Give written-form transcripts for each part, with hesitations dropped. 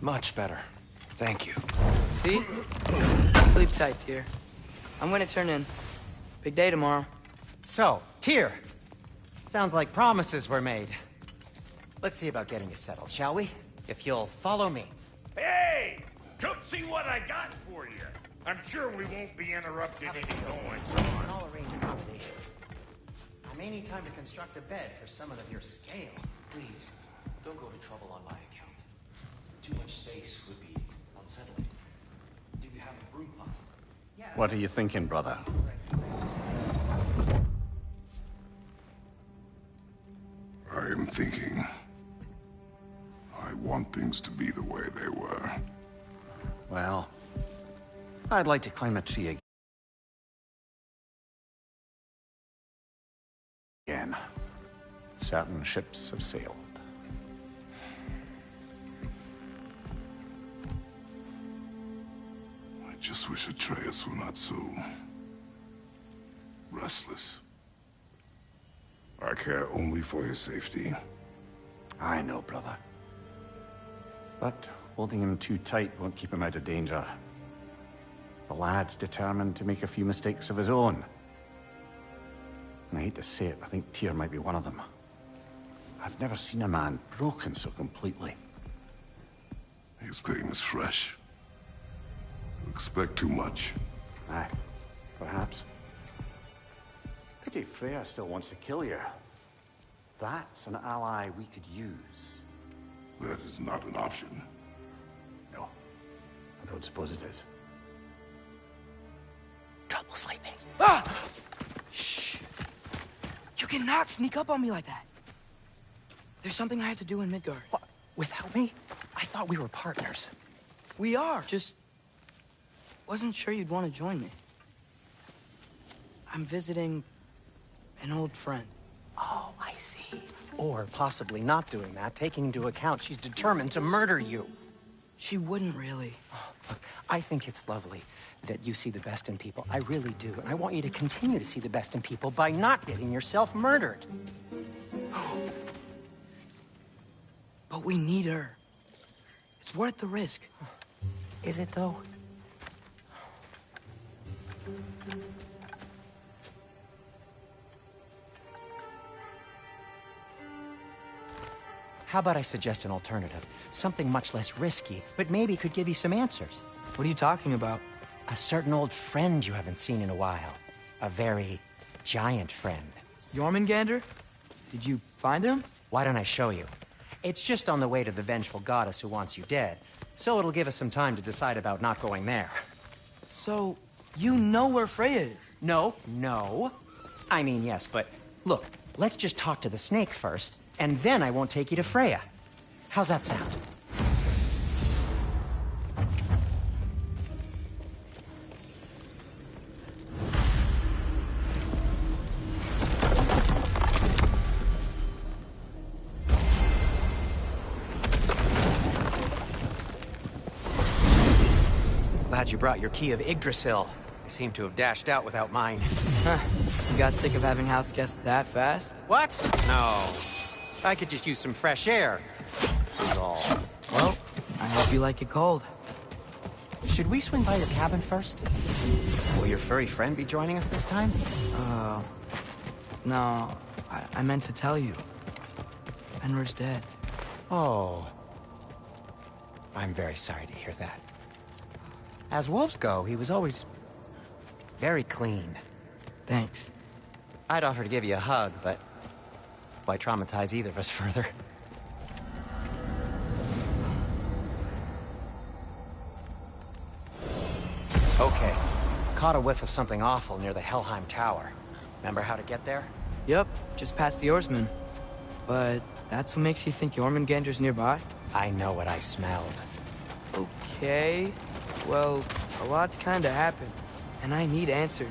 Much better. Thank you. See? Sleep tight, Tyr. I'm gonna turn in. Big day tomorrow. So, Tyr. Sounds like promises were made. Let's see about getting you settled, shall we? If you'll follow me. Hey! Come see what I got for you. I'm sure we won't be interrupted any goings-on. I'll arrange accommodations. I may need time to construct a bed for someone of your scale. Please, don't go to trouble on my account. Too much space would be unsettling. Do you have a broom closet? Yeah. What are you thinking, brother? I am thinking. I want things to be the way they were. Well, I'd like to climb a tree again. Certain ships have sailed. I just wish Atreus were not so restless. I care only for his safety. I know, brother. But holding him too tight won't keep him out of danger. The lad's determined to make a few mistakes of his own. And I hate to say it, I think Tyr might be one of them. I've never seen a man broken so completely. His pain is fresh. You expect too much. Aye, perhaps. Pity Freya still wants to kill you. That's an ally we could use. That is not an option. No, I don't suppose it is. Trouble sleeping. Ah! Shh. You cannot sneak up on me like that. There's something I have to do in Midgard. What? Without me? I thought we were partners. We are. Just wasn't sure you'd want to join me. I'm visiting an old friend. Oh, I see. Or possibly not doing that, taking into account she's determined to murder you. She wouldn't really. Look, I think it's lovely that you see the best in people. I really do. And I want you to continue to see the best in people by not getting yourself murdered. But we need her. It's worth the risk. Is it, though? How about I suggest an alternative? Something much less risky, but maybe could give you some answers. What are you talking about? A certain old friend you haven't seen in a while. A very giant friend. Jormungandr? Did you find him? Why don't I show you? It's just on the way to the vengeful goddess who wants you dead, so it'll give us some time to decide about not going there. So, you know where Freya is? No. I mean, yes, but look, let's just talk to the snake first, and then I won't take you to Freya. How's that sound? Glad you brought your key of Yggdrasil. I seem to have dashed out without mine. Huh. You got sick of having house guests that fast? What? No. I could just use some fresh air. That's all. Well, I hope you like it cold. Should we swing by your cabin first? Will your furry friend be joining us this time? No. I meant to tell you. Fenrir's dead. Oh. I'm very sorry to hear that. As wolves go, he was always very clean. Thanks. I'd offer to give you a hug, but why traumatize either of us further? Okay. Caught a whiff of something awful near the Helheim Tower. Remember how to get there? Yep, just past the oarsman. But that's what makes you think Jormungandr's nearby? I know what I smelled. Okay. Well, a lot's kinda happened, and I need answers.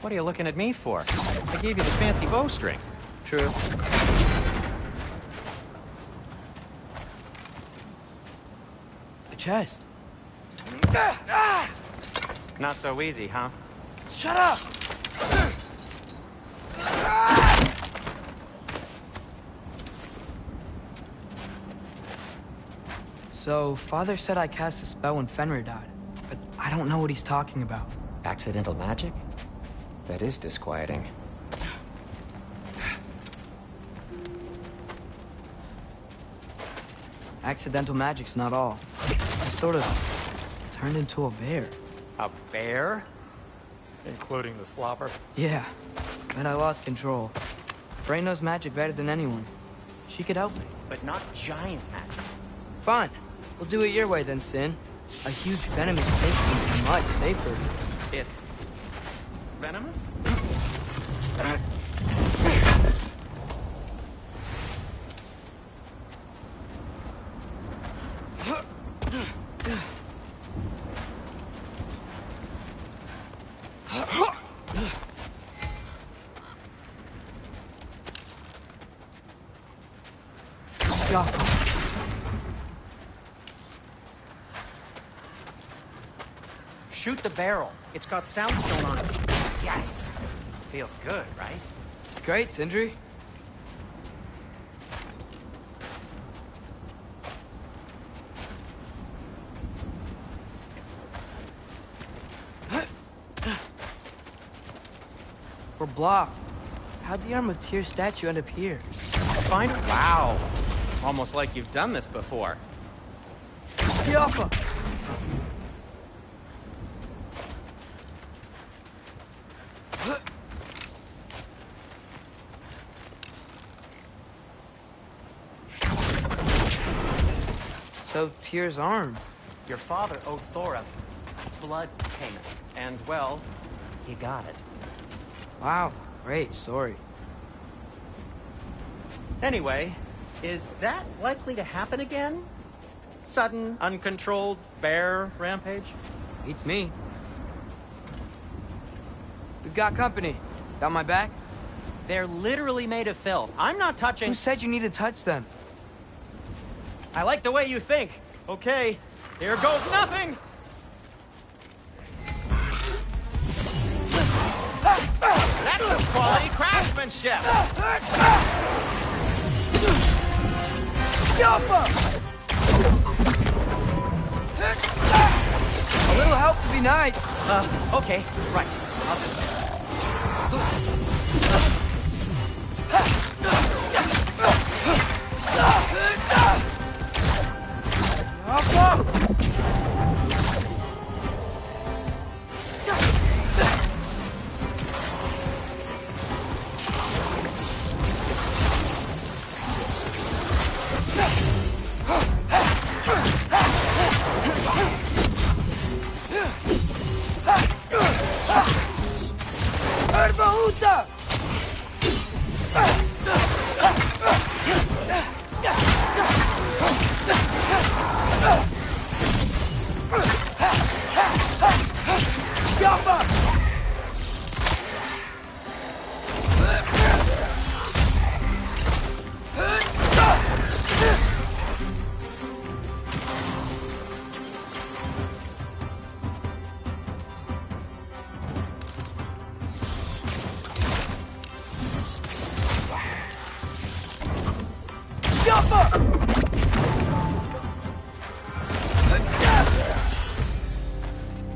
What are you looking at me for? I gave you the fancy bowstring. True. A chest. Not so easy, huh? Shut up! So, Father said I cast a spell when Fenrir died, but I don't know what he's talking about. Accidental magic? That is disquieting. Accidental magic's not all. I sort of turned into a bear. A bear? Including the slobber? Yeah, but I lost control. Frey knows magic better than anyone. She could help me. But not giant magic. Fine. We'll do it your way then, Sin. A huge venomous snake is much safer. It's... venomous? Shoot the barrel. It's got soundstone on it. Yes! Feels good, right? It's great, Sindri. We're blocked. How'd the Arm of Tears statue end up here? Fine. Wow. Almost like you've done this before. Yaffa! So, Tyr's arm. Your father owed Thor a blood payment. And, well, he got it. Wow, great story. Anyway, is that likely to happen again? Sudden, uncontrolled bear rampage? Beats me. We've got company. Got my back? They're literally made of filth. I'm not touching... Who said you need to touch them? I like the way you think. Okay, here goes nothing! That's some quality craftsmanship! A little help would be nice. Okay, right. I'll just...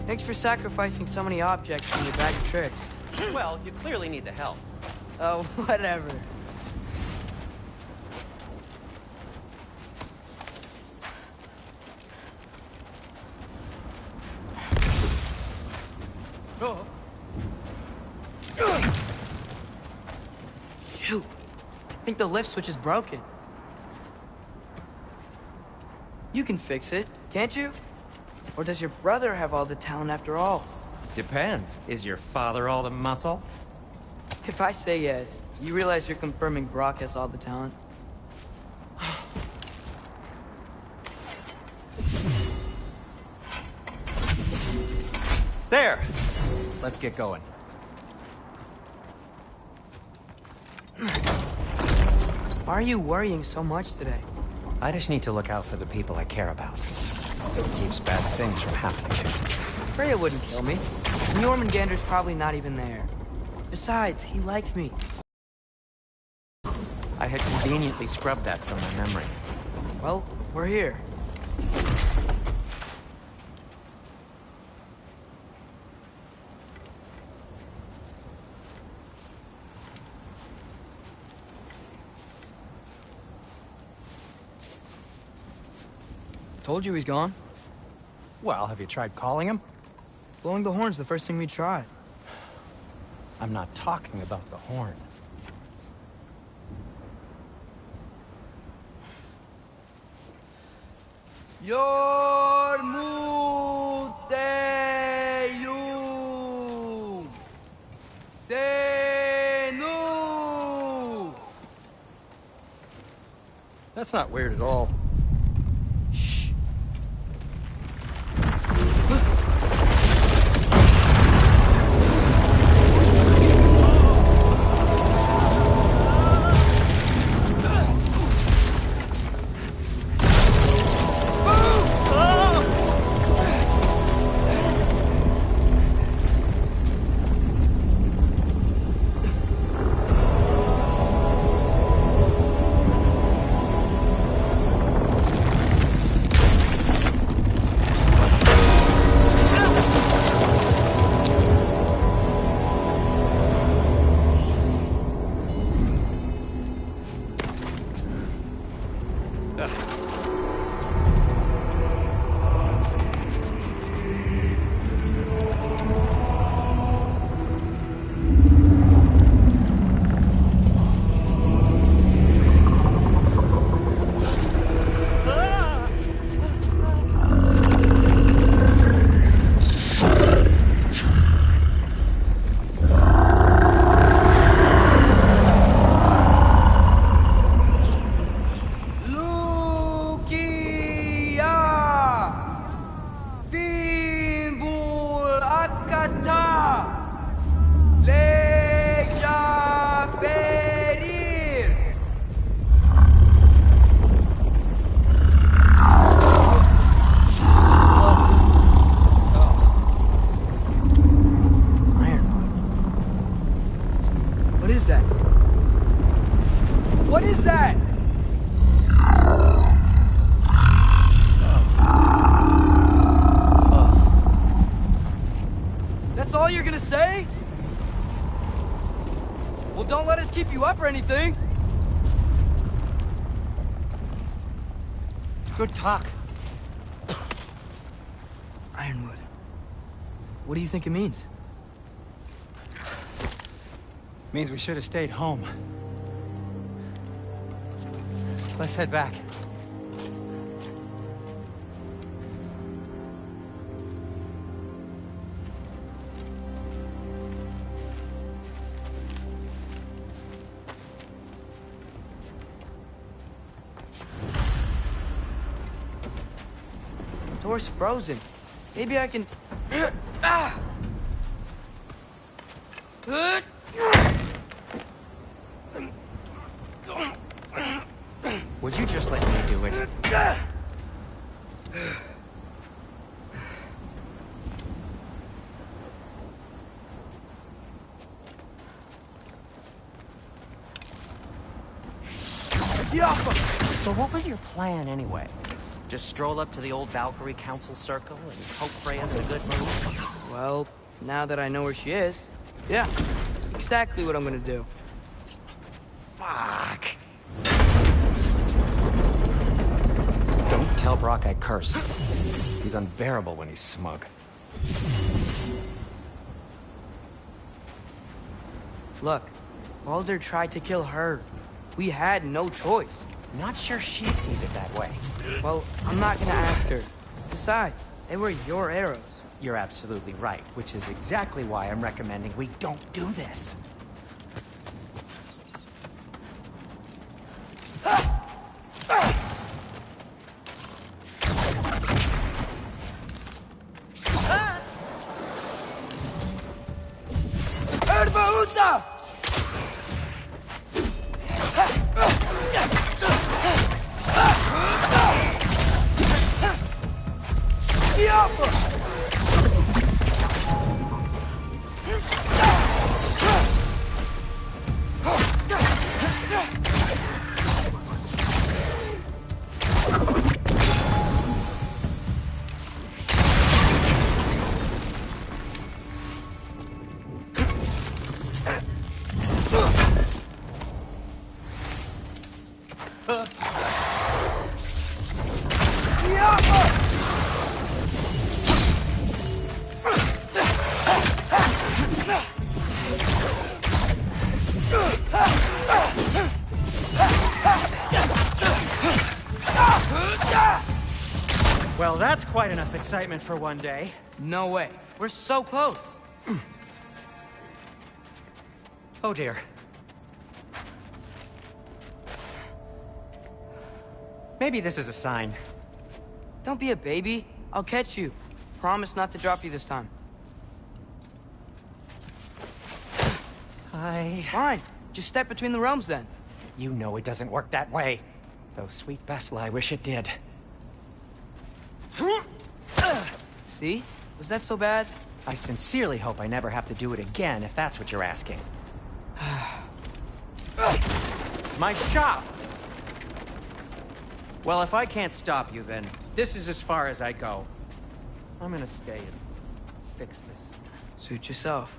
Thanks for sacrificing so many objects in your bag of tricks. Well, you clearly need the help. Oh, whatever. Oh. Shoot. I think the lift switch is broken. You can fix it, can't you? Or does your brother have all the talent after all? Depends. Is your father all the muscle? If I say yes, you realize you're confirming Brock has all the talent? There! Let's get going. Why are you worrying so much today? I just need to look out for the people I care about. It keeps bad things from happening to me. Freya wouldn't kill me. And Jormungandr's probably not even there. Besides, he likes me. I had conveniently scrubbed that from my memory. Well, we're here. Told you he's gone. Well, have you tried calling him? Blowing the horn's the first thing we tried. I'm not talking about the horn. Yormuteyum Senu. That's not weird at all. Shh. What is that? That's all you're gonna say? Well, don't let us keep you up or anything. Good talk. Ironwood. What do you think it means? Means we should have stayed home. Let's head back. Door's frozen. Maybe I can... Ah! Would you just let me do it? So what was your plan anyway? Just stroll up to the old Valkyrie Council Circle and hope Freya's in a good mood? Well, now that I know where she is, yeah, exactly what I'm gonna do. Fuck. Don't tell Brock I cursed. He's unbearable when he's smug. Look, Baldur tried to kill her. We had no choice. Not sure she sees it that way. Well, I'm not gonna ask her. Besides, they were your arrows. You're absolutely right, which is exactly why I'm recommending we don't do this. Well, that's quite enough excitement for one day. No way. We're so close. Oh dear. Maybe this is a sign. Don't be a baby. I'll catch you. Promise not to drop you this time. Fine. Just step between the realms then. You know it doesn't work that way. Though, sweet Bessel, I wish it did. See? Was that so bad? I sincerely hope I never have to do it again, if that's what you're asking. My shop! Well, if I can't stop you, then this is as far as I go. I'm gonna stay and fix this. Suit yourself.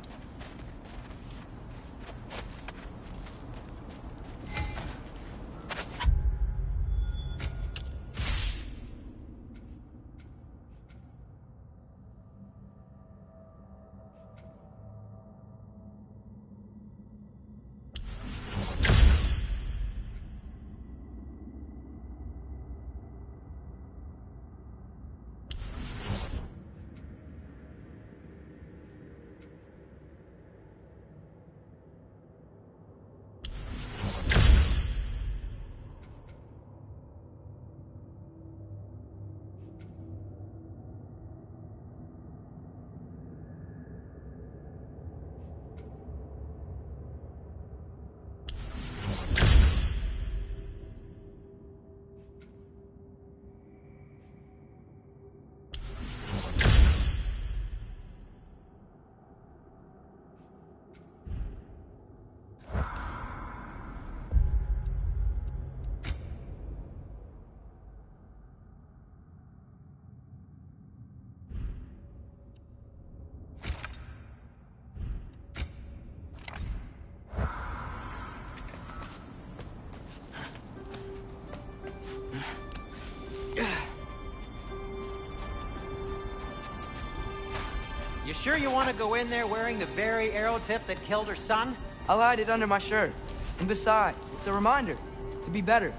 You sure you want to go in there wearing the very arrow tip that killed her son? I'll hide it under my shirt. And besides, it's a reminder to be better.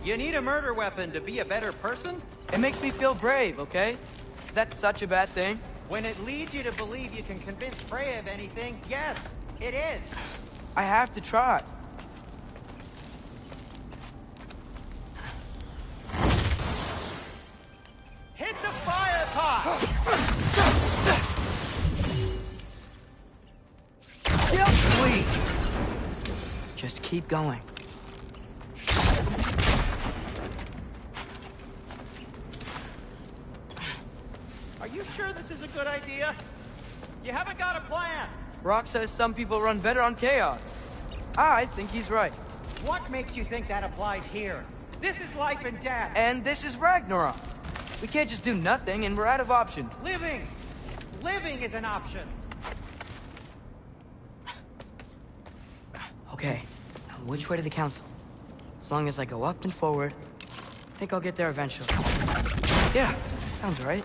You need a murder weapon to be a better person? It makes me feel brave, okay? Is that such a bad thing? When it leads you to believe you can convince Freya of anything, yes, it is. I have to try. Hit the fire pot! Wait. Just keep going. Are you sure this is a good idea? You haven't got a plan. Rock says some people run better on chaos. I think he's right. What makes you think that applies here? This is life and death. And this is Ragnarok. We can't just do nothing, and we're out of options. Living! Living is an option. Okay, now which way to the council? As long as I go up and forward, I think I'll get there eventually. Yeah, sounds right.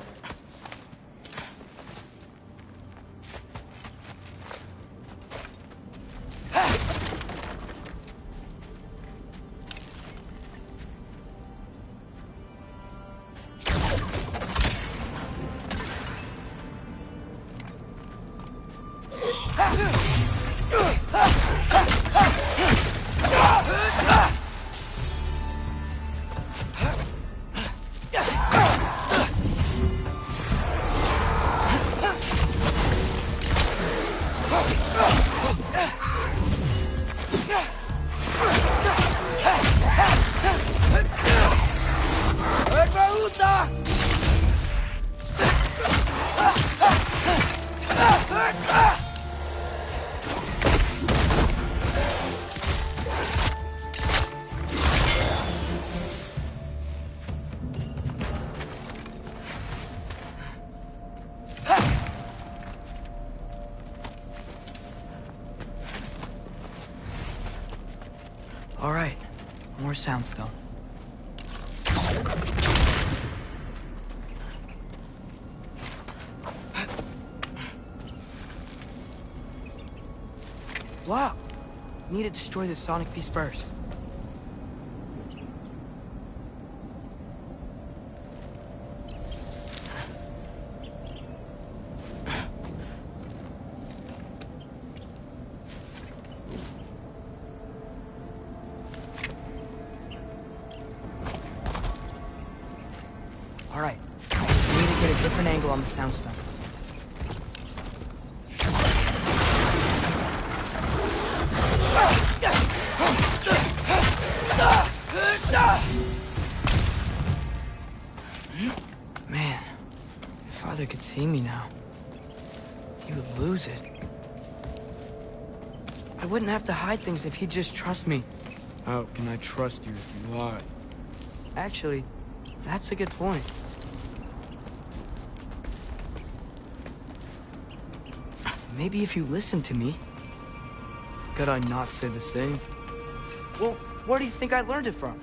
All right, more soundstone. Blocked. Need to destroy the sonic piece first. All right. We need to get a different angle on the soundstone. Man, if Father could see me now, he would lose it. I wouldn't have to hide things if he'd just trust me. How can I trust you if you lie? Actually, that's a good point. Maybe if you listen to me. Could I not say the same? Well, where do you think I learned it from?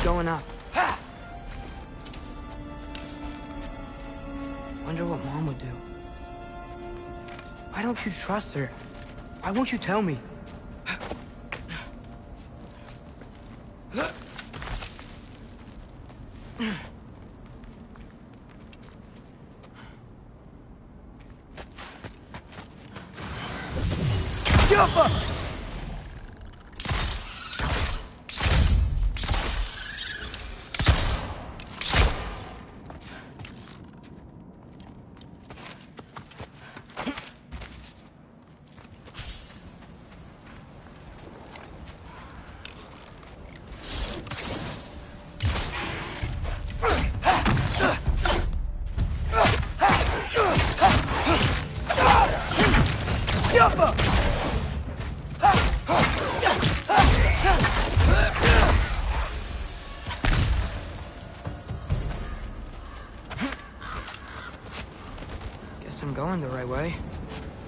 Going up. Wonder what Mom would do. Why don't you trust her? Why won't you tell me? Jump up! Guess I'm going the right way.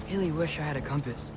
Really wish I had a compass.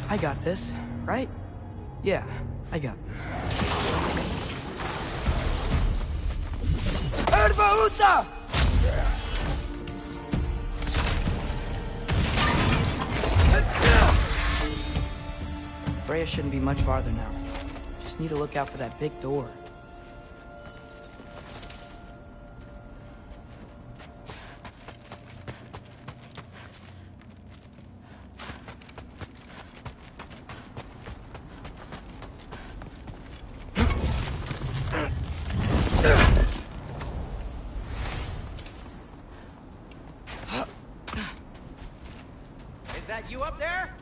I got this, right? Yeah, I got this. Erba Freya shouldn't be much farther now. Just need to look out for that big door. Is that you up there?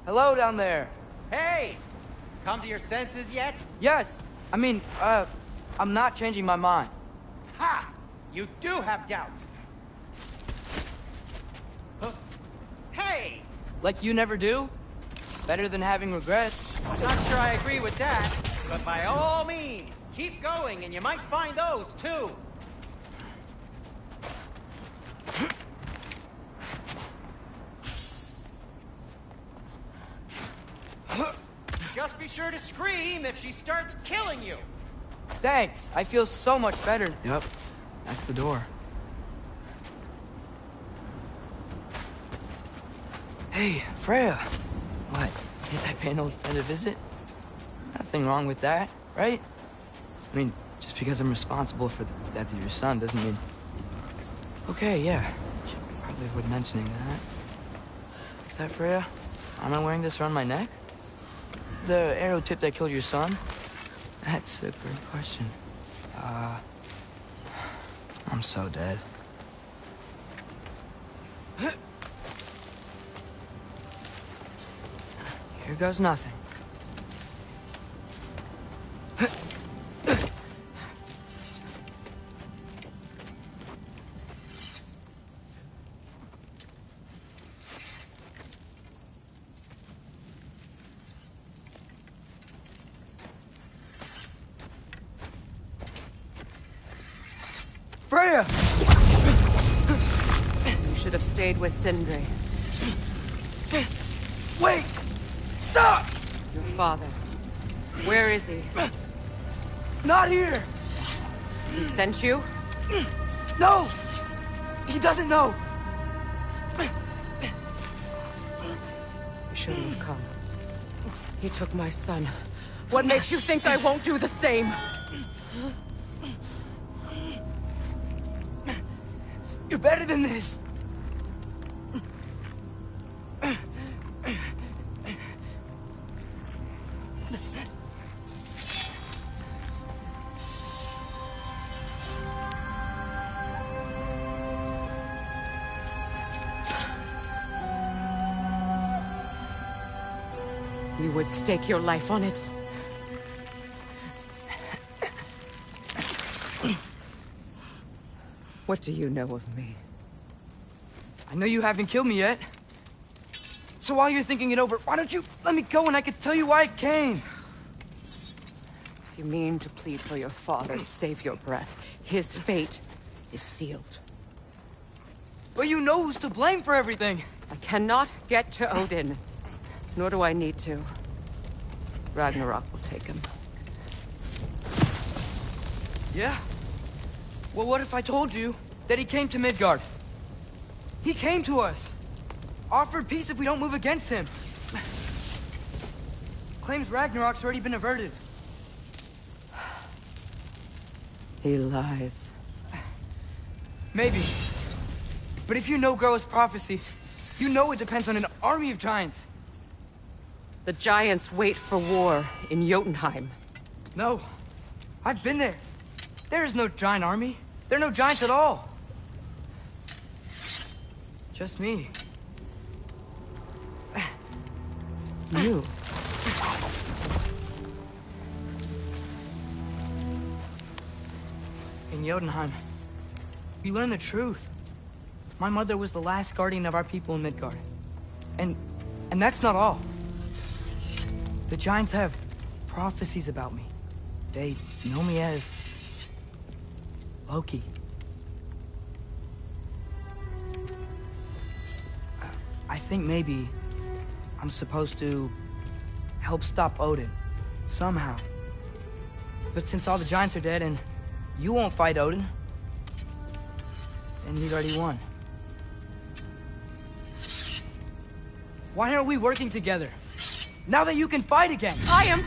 Hello down there. Hey! Come to your senses yet? Yes, I mean, I'm not changing my mind. Ha! You do have doubts. Huh? Hey! Like you never do? Better than having regrets. I'm not sure I agree with that, but by all means, keep going and you might find those too. Just be sure to scream if she starts killing you. Thanks, I feel so much better. Yep, that's the door. Hey, Freya. What, ain't I paying old friend a visit? Nothing wrong with that, right? I mean, just because I'm responsible for the death of your son doesn't mean... Okay, yeah. Should probably avoid mentioning that. Is that Freya? Am I wearing this around my neck? The arrow tip that killed your son? That's a great question. I'm so dead. Here goes nothing. Freya! You should have stayed with Sindri. Wait! Stop! Your father. Where is he? Not here! He sent you? No! He doesn't know! You shouldn't have come. He took my son. What makes you think I won't do the same? You're better than this! You would stake your life on it? What do you know of me? I know you haven't killed me yet. So while you're thinking it over, why don't you let me go and I can tell you why I came? You mean to plead for your father, save your breath. His fate is sealed. But you know who's to blame for everything. I cannot get to Odin. Nor do I need to. Ragnarok will take him. Yeah? Well, what if I told you that he came to Midgard? He came to us. Offered peace if we don't move against him. Claims Ragnarok's already been averted. He lies. Maybe. But if you know Groa's prophecy, you know it depends on an army of giants. The giants wait for war in Jotunheim. No. I've been there. There is no giant army. There are no giants at all. Just me. You? In Jotunheim, we learn the truth. My mother was the last guardian of our people in Midgard. And that's not all. The Giants have prophecies about me. They know me as... Loki. I think maybe I'm supposed to help stop Odin, somehow. But since all the Giants are dead and you won't fight Odin, then he's already won. Why aren't we working together? Now that you can fight again! I am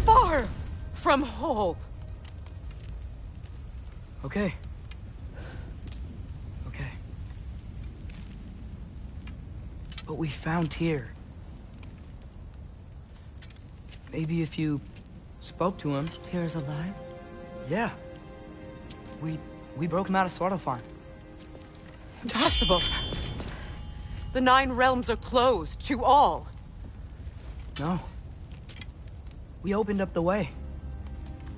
far from whole. Okay. Okay. But we found Tyr. Maybe if you spoke to him... Tyr's alive? Yeah. We broke him out of Svartalfheim. Impossible. The 9 realms are closed to all. No. We opened up the way.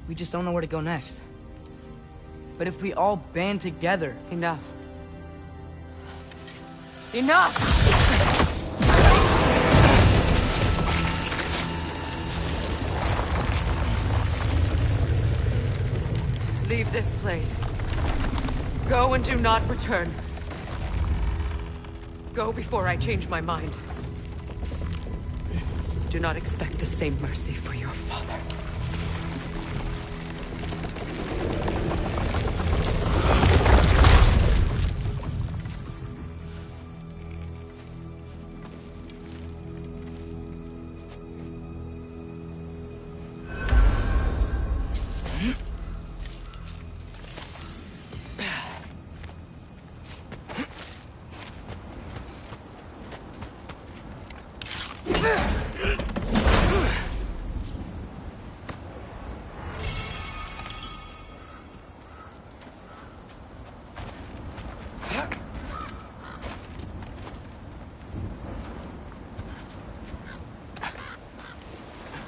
We just don't know where to go next. But if we all band together... Enough. Enough! Leave this place. Go and do not return. Go before I change my mind. Do not expect the same mercy for your father.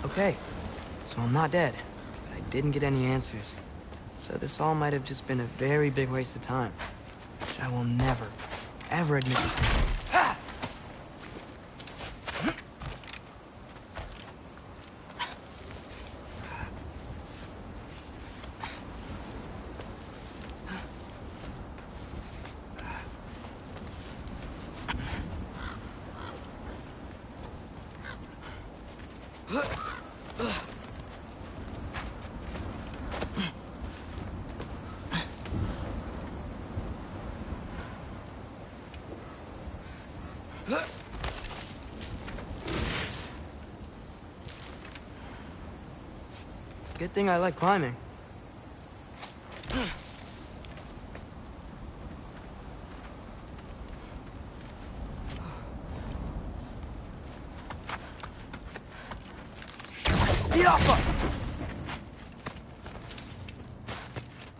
Okay, so I'm not dead, but I didn't get any answers. So this all might have just been a very big waste of time, which I will never, ever admit to. Good thing I like climbing.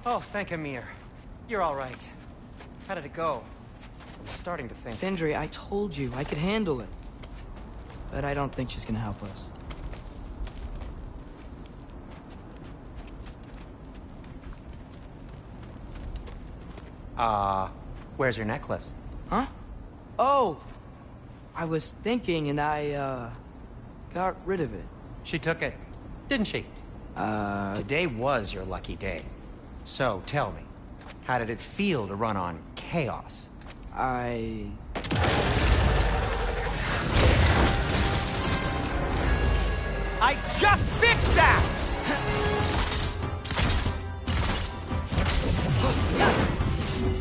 Oh, thank Amir. You're all right. How did it go? I'm starting to think... Sindri, I told you I could handle it. But I don't think she's gonna help us. Where's your necklace? Huh? Oh! I was thinking and I, got rid of it. She took it, didn't she? Today was your lucky day. So, tell me, how did it feel to run on chaos? I just fixed that!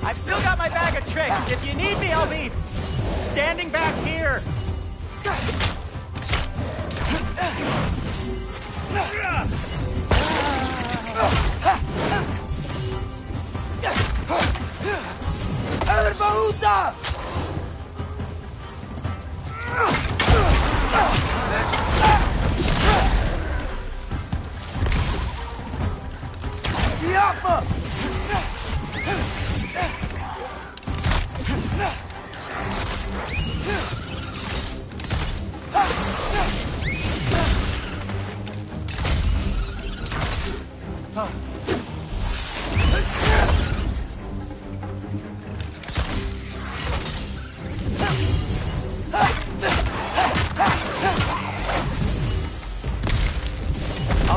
I've still got my bag of tricks. If you need me, I'll be standing back here.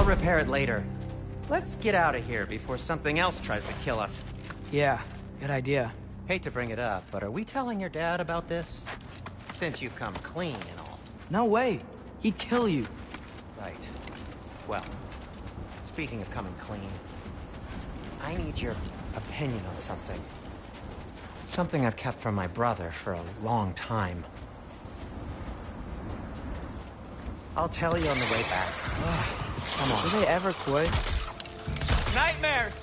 I'll repair it later. Let's get out of here before something else tries to kill us. Yeah, good idea. Hate to bring it up, but are we telling your dad about this? Since you've come clean and all. No way. He'd kill you. Right. Well, speaking of coming clean, I need your opinion on something. Something I've kept from my brother for a long time. I'll tell you on the way back. Come on. Do they ever quit? Nightmares!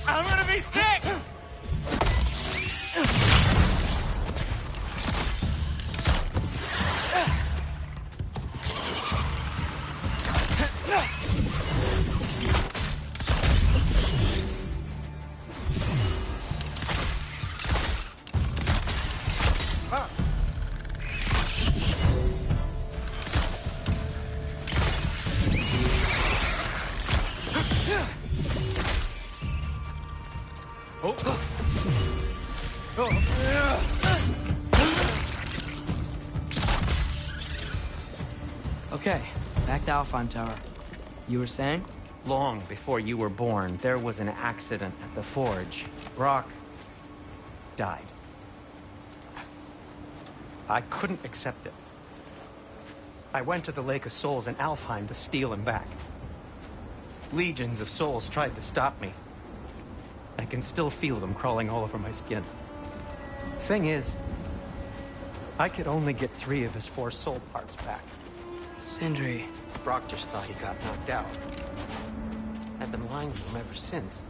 I'm gonna be sick! Okay, back to Alfheim Tower. You were saying? Long before you were born, there was an accident at the forge. Brock died. I couldn't accept it. I went to the Lake of Souls in Alfheim to steal him back. Legions of souls tried to stop me. I can still feel them crawling all over my skin. Thing is, I could only get 3 of his 4 soul parts back. Sindri. Brock just thought he got knocked out. I've been lying to him ever since.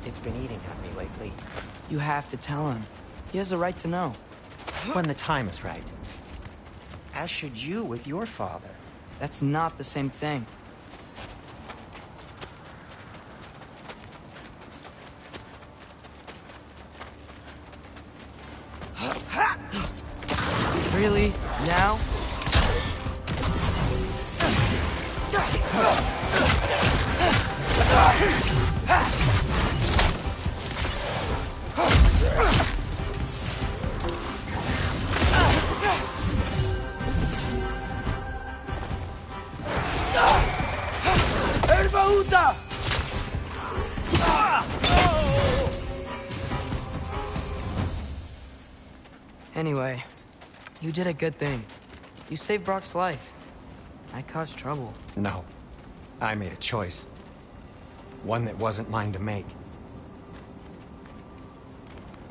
It's been eating at me lately. You have to tell him. He has a right to know. When the time is right. As should you with your father. That's not the same thing. Really? Now? Anyway, you did a good thing. You saved Brock's life. I caused trouble. No. I made a choice. One that wasn't mine to make.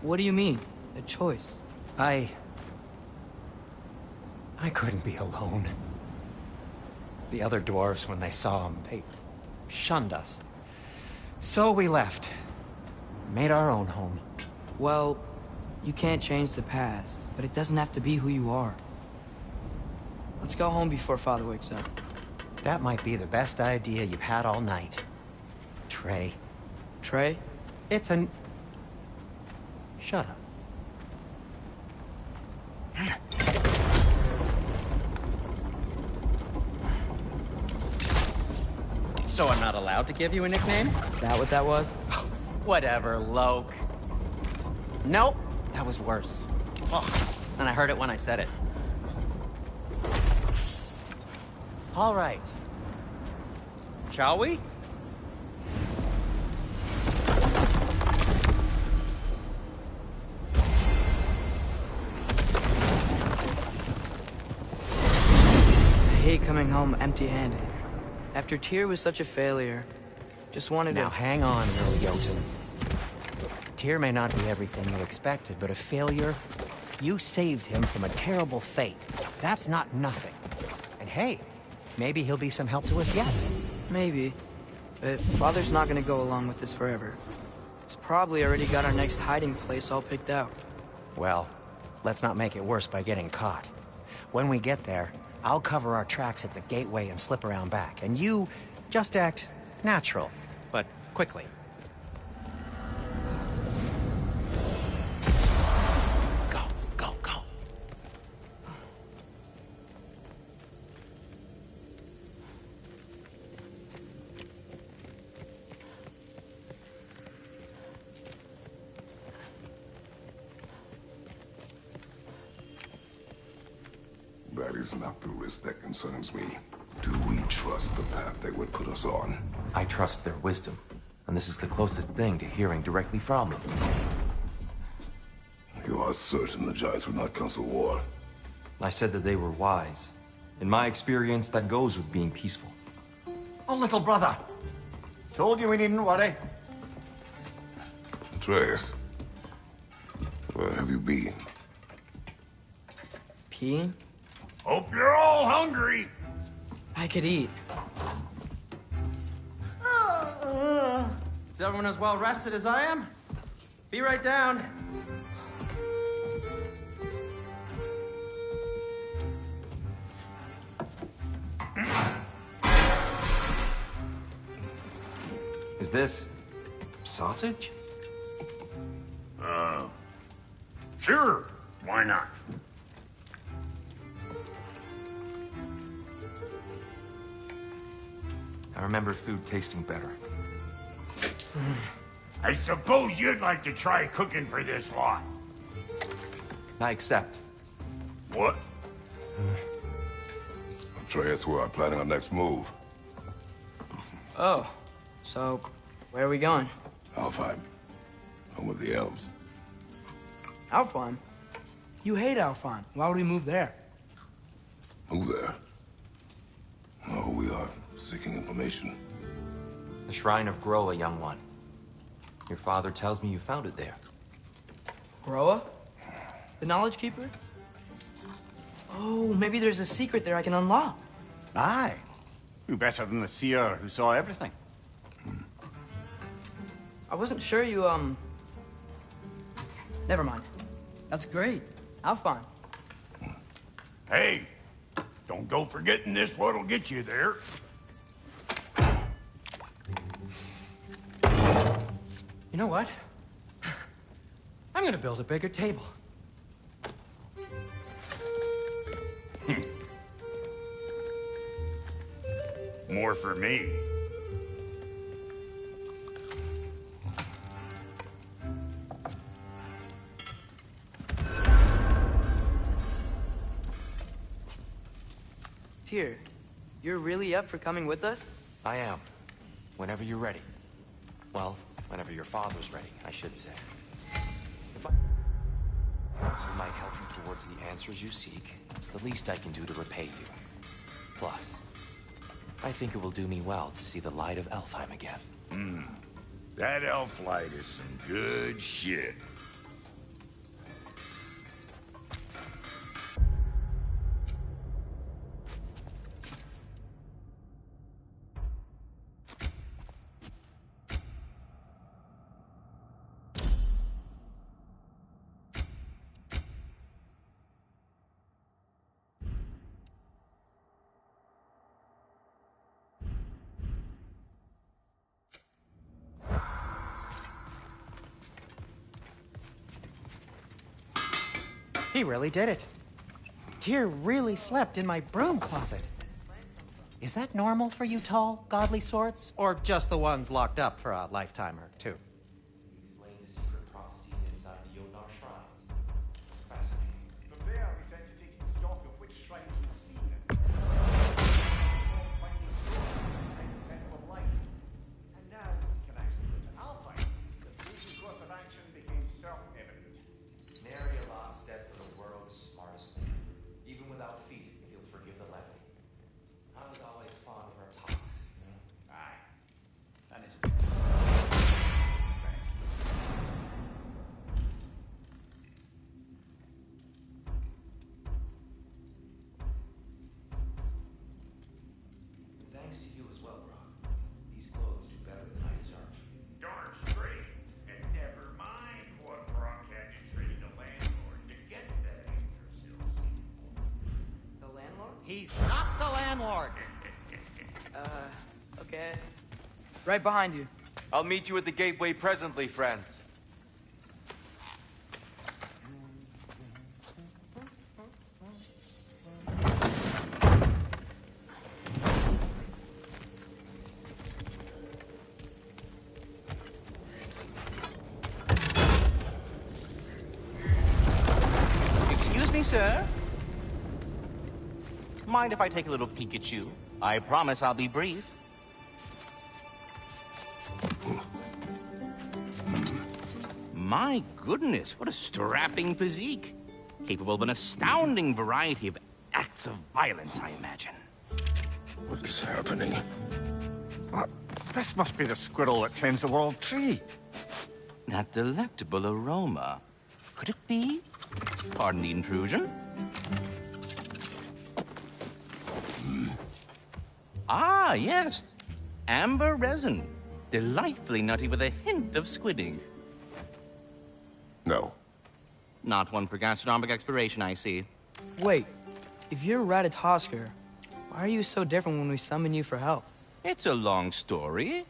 What do you mean? A choice? I couldn't be alone. The other dwarves, when they saw him, they shunned us. So we left. Made our own home. Well, you can't change the past, but it doesn't have to be who you are. Let's go home before Father wakes up. That might be the best idea you've had all night. Trey. Trey? It's an... Shut up. So I'm not allowed to give you a nickname? Is that what that was? Whatever, Loke. Nope, that was worse. Oh, and I heard it when I said it. All right. Shall we? I hate coming home empty-handed. After Tyr was such a failure, just wanted to... Now hang on, little Jotun. Tyr may not be everything you expected, but a failure? You saved him from a terrible fate. That's not nothing. And hey, maybe he'll be some help to us yet. Maybe. But Father's not gonna go along with this forever. He's probably already got our next hiding place all picked out. Well, let's not make it worse by getting caught. When we get there, I'll cover our tracks at the gateway and slip around back. And you just act natural, but quickly. Go, go, go. That is not the risk that concerns me. Do we trust the path they would put us on. I trust their wisdom, and this is the closest thing to hearing directly from them. You are certain the Giants would not counsel war? I said that they were wise. In my experience, that goes with being peaceful. Oh, little brother. Told you we needn't worry. Atreus, where have you been? Peeing? Hope you're all hungry. I could eat. Is everyone as well rested as I am? Be right down. Is this sausage? Sure. Why not? I remember food tasting better. I suppose you'd like to try cooking for this lot. I accept. What? Atreus, we are planning our next move. Oh, so where are we going? Alfheim, home of the elves. Alfheim? You hate Alfheim. Why would we move there? Move there. No, we are seeking information. The Shrine of GOW, young one. Your father tells me you found it there. Groa? The Knowledge Keeper? Oh, maybe there's a secret there I can unlock. Aye. Who better than the seer who saw everything? I wasn't sure you, Never mind. That's great. Alfheim. Hey, don't go forgetting this what'll get you there. You know what? I'm gonna build a bigger table. More for me. Tyr, you're really up for coming with us? I am. Whenever you're ready. Well, whenever your father's ready, I should say. If I might help you towards the answers you seek, it's the least I can do to repay you. Plus, I think it will do me well to see the light of Alfheim again. That elf light is some good shit. He really did it. Tyr really slept in my broom closet. Is that normal for you tall, godly sorts? Or just the ones locked up for a lifetime or two? Explain the secret prophecies inside the Yodar shrines. Fascinating. From there, we set to taking stock of which shrines we've seen. Finding the Temple of Light. And now we can actually go to Alfheim. The basic course of action became self-evident. Nary a lost step for the world's smartest man. Even without feet, if you'll forgive the levity. I was always fond of our talks, you know? Aye. And it's Thanks to you as well, Brock. These clothes do better than I deserve. Darn straight. And never mind what Brock had to trade the landlord to get that Yggdrasil seed. The landlord? He's not the landlord. Okay. Right behind you. I'll meet you at the gateway presently, friends. Excuse me, sir. Mind if I take a little Pikachu? I promise I'll be brief. My goodness, what a strapping physique. Capable of an astounding variety of acts of violence, I imagine. What is happening? This must be the squirrel that tends the world tree. That delectable aroma. Could it be? Pardon the intrusion. Ah, yes. Amber resin. Delightfully nutty with a hint of squid ink. No. Not one for gastronomic exploration, I see. Wait, if you're Ratatosker, why are you so different when we summon you for help? It's a long story.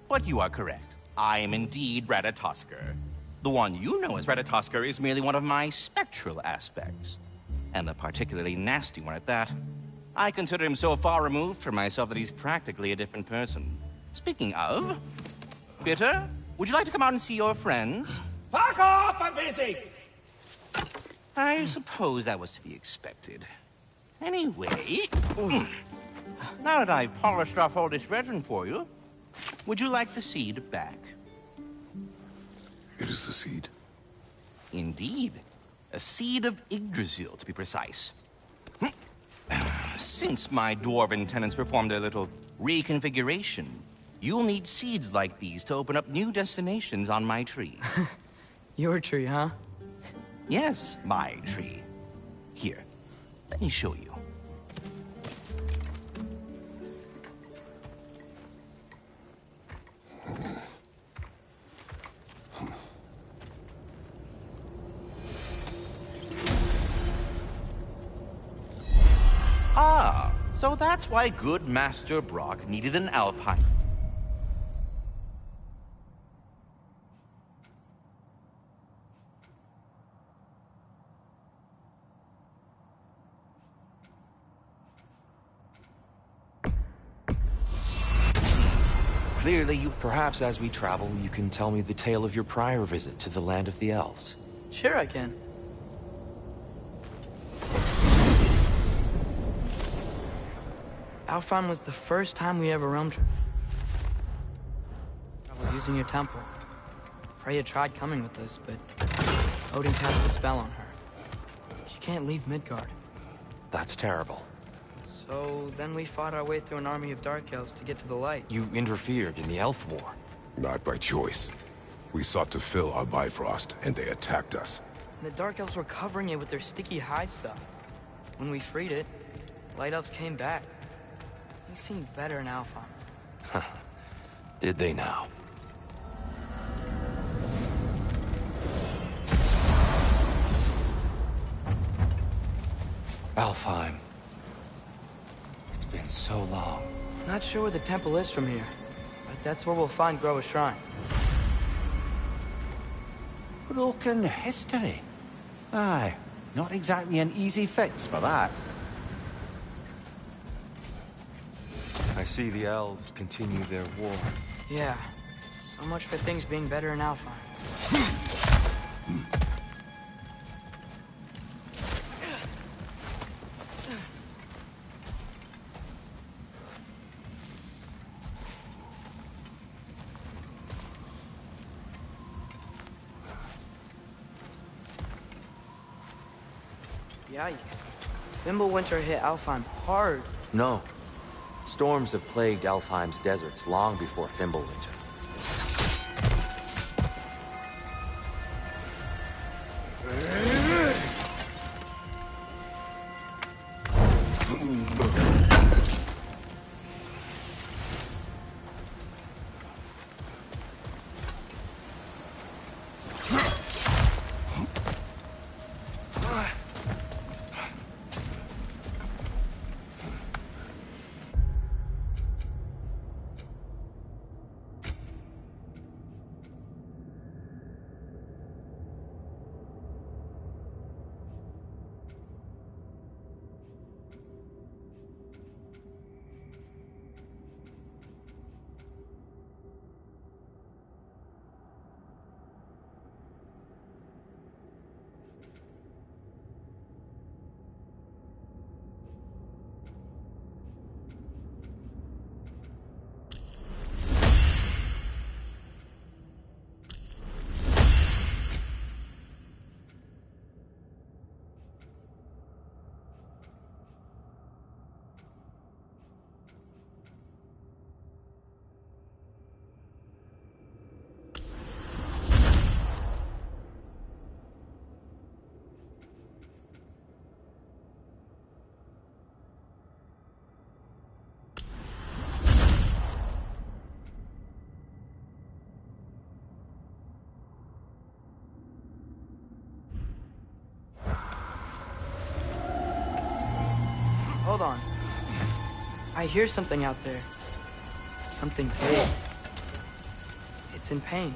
But you are correct. I am indeed Ratatosker. The one you know as Ratatosker is merely one of my spectral aspects. And a particularly nasty one at that. I consider him so far removed from myself that he's practically a different person. Speaking of... Bitter, would you like to come out and see your friends? Fuck off! I'm busy! I suppose that was to be expected. Anyway... Now that I've polished off all this resin for you, would you like the seed back? It is the seed. Indeed. A seed of Yggdrasil, to be precise. Since my dwarven tenants performed a little reconfiguration, you'll need seeds like these to open up new destinations on my tree. Your tree, huh? Yes, my tree. Here, let me show you. Ah, so that's why good Master Brock needed an Alpine. Clearly you... Perhaps as we travel, you can tell me the tale of your prior visit to the land of the elves. Sure I can. Alfheim was the first time we ever roamed using your temple. Freya tried coming with us, but Odin cast a spell on her. She can't leave Midgard. That's terrible. So then we fought our way through an army of dark elves to get to the light. You interfered in the elf war. Not by choice. We sought to fill our Bifrost, and they attacked us. And the dark elves were covering it with their sticky hive stuff. When we freed it, light elves came back. They seemed better in Alfheim. Did they now? Alfheim. It's been so long. Not sure where the temple is from here, but that's where we'll find Groa's shrine. Broken history. Aye, not exactly an easy fix for that. I see the elves continue their war. Yeah, so much for things being better in Alfheim. Yikes. Fimbulwinter hit Alfheim hard. No. Storms have plagued Alfheim's deserts long before Fimbulwinter. hold on. I hear something out there. Something big. It's in pain.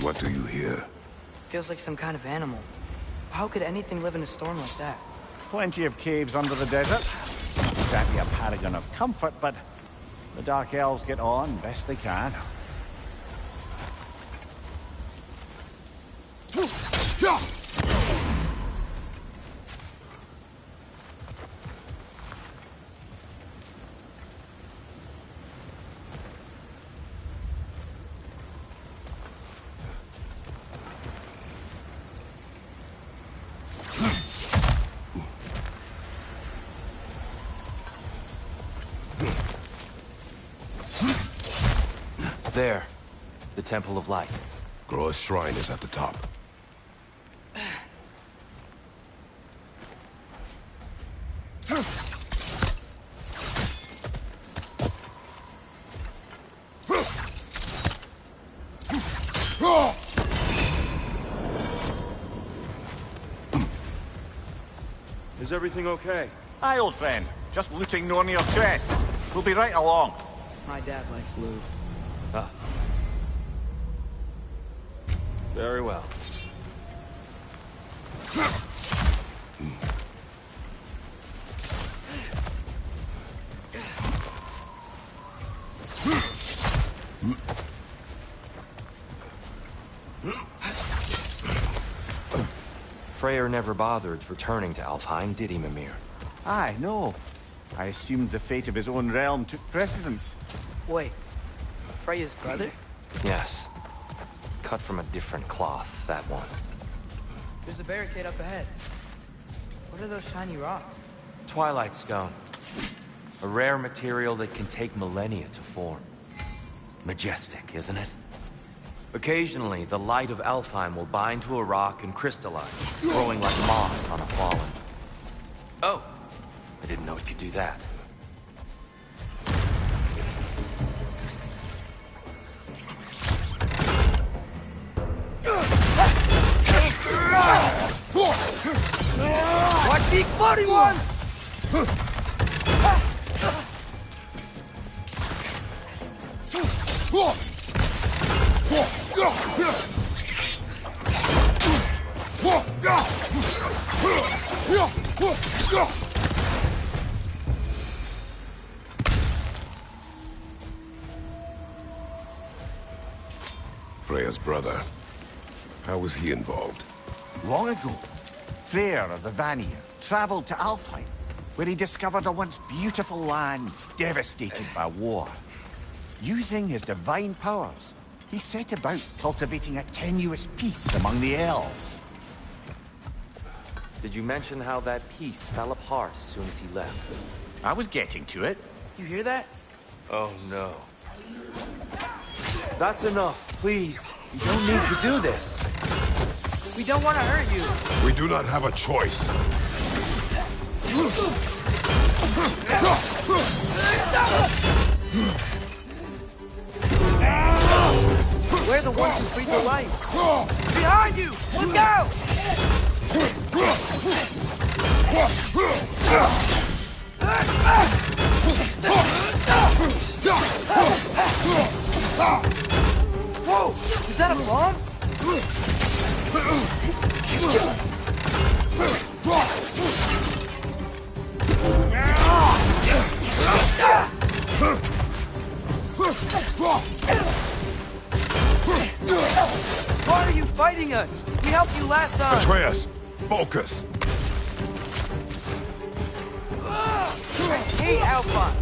What do you hear? Feels like some kind of animal. How could anything live in a storm like that? Plenty of caves under the desert. Not exactly a paragon of comfort, but the Dark Elves get on best they can. There. The Temple of Light. Groa's shrine is at the top. Is everything okay? Aye, old friend. Just looting no near chests. We'll be right along. My dad likes loot. Ah. Very well. Freyr never bothered returning to Alfheim, did he, Mimir? Aye, no. I assumed the fate of his own realm took precedence. Wait. Freya's brother? Yes. Cut from a different cloth, that one. There's a barricade up ahead. What are those shiny rocks? Twilight Stone. A rare material that can take millennia to form. Majestic, isn't it? Occasionally, the light of Alfheim will bind to a rock and crystallize, growing like moss on a fallen. Oh! I didn't know it could do that. Watch the exploding one! Freya's brother. How was he involved? Long ago, Freyr of the Vanir traveled to Alfheim, where he discovered a once beautiful land devastated by war. Using his divine powers, he set about cultivating a tenuous peace among the elves. Did you mention how that peace fell apart as soon as he left? I was getting to it. You hear that? Oh no. That's enough, please. You don't need to do this. We don't want to hurt you. We do not have a choice. We're the ones who breathe the light. Behind you! Look out! Whoa! Is that a bomb? Why are you fighting us? We helped you last time. Atreus, focus. I hate Alpha.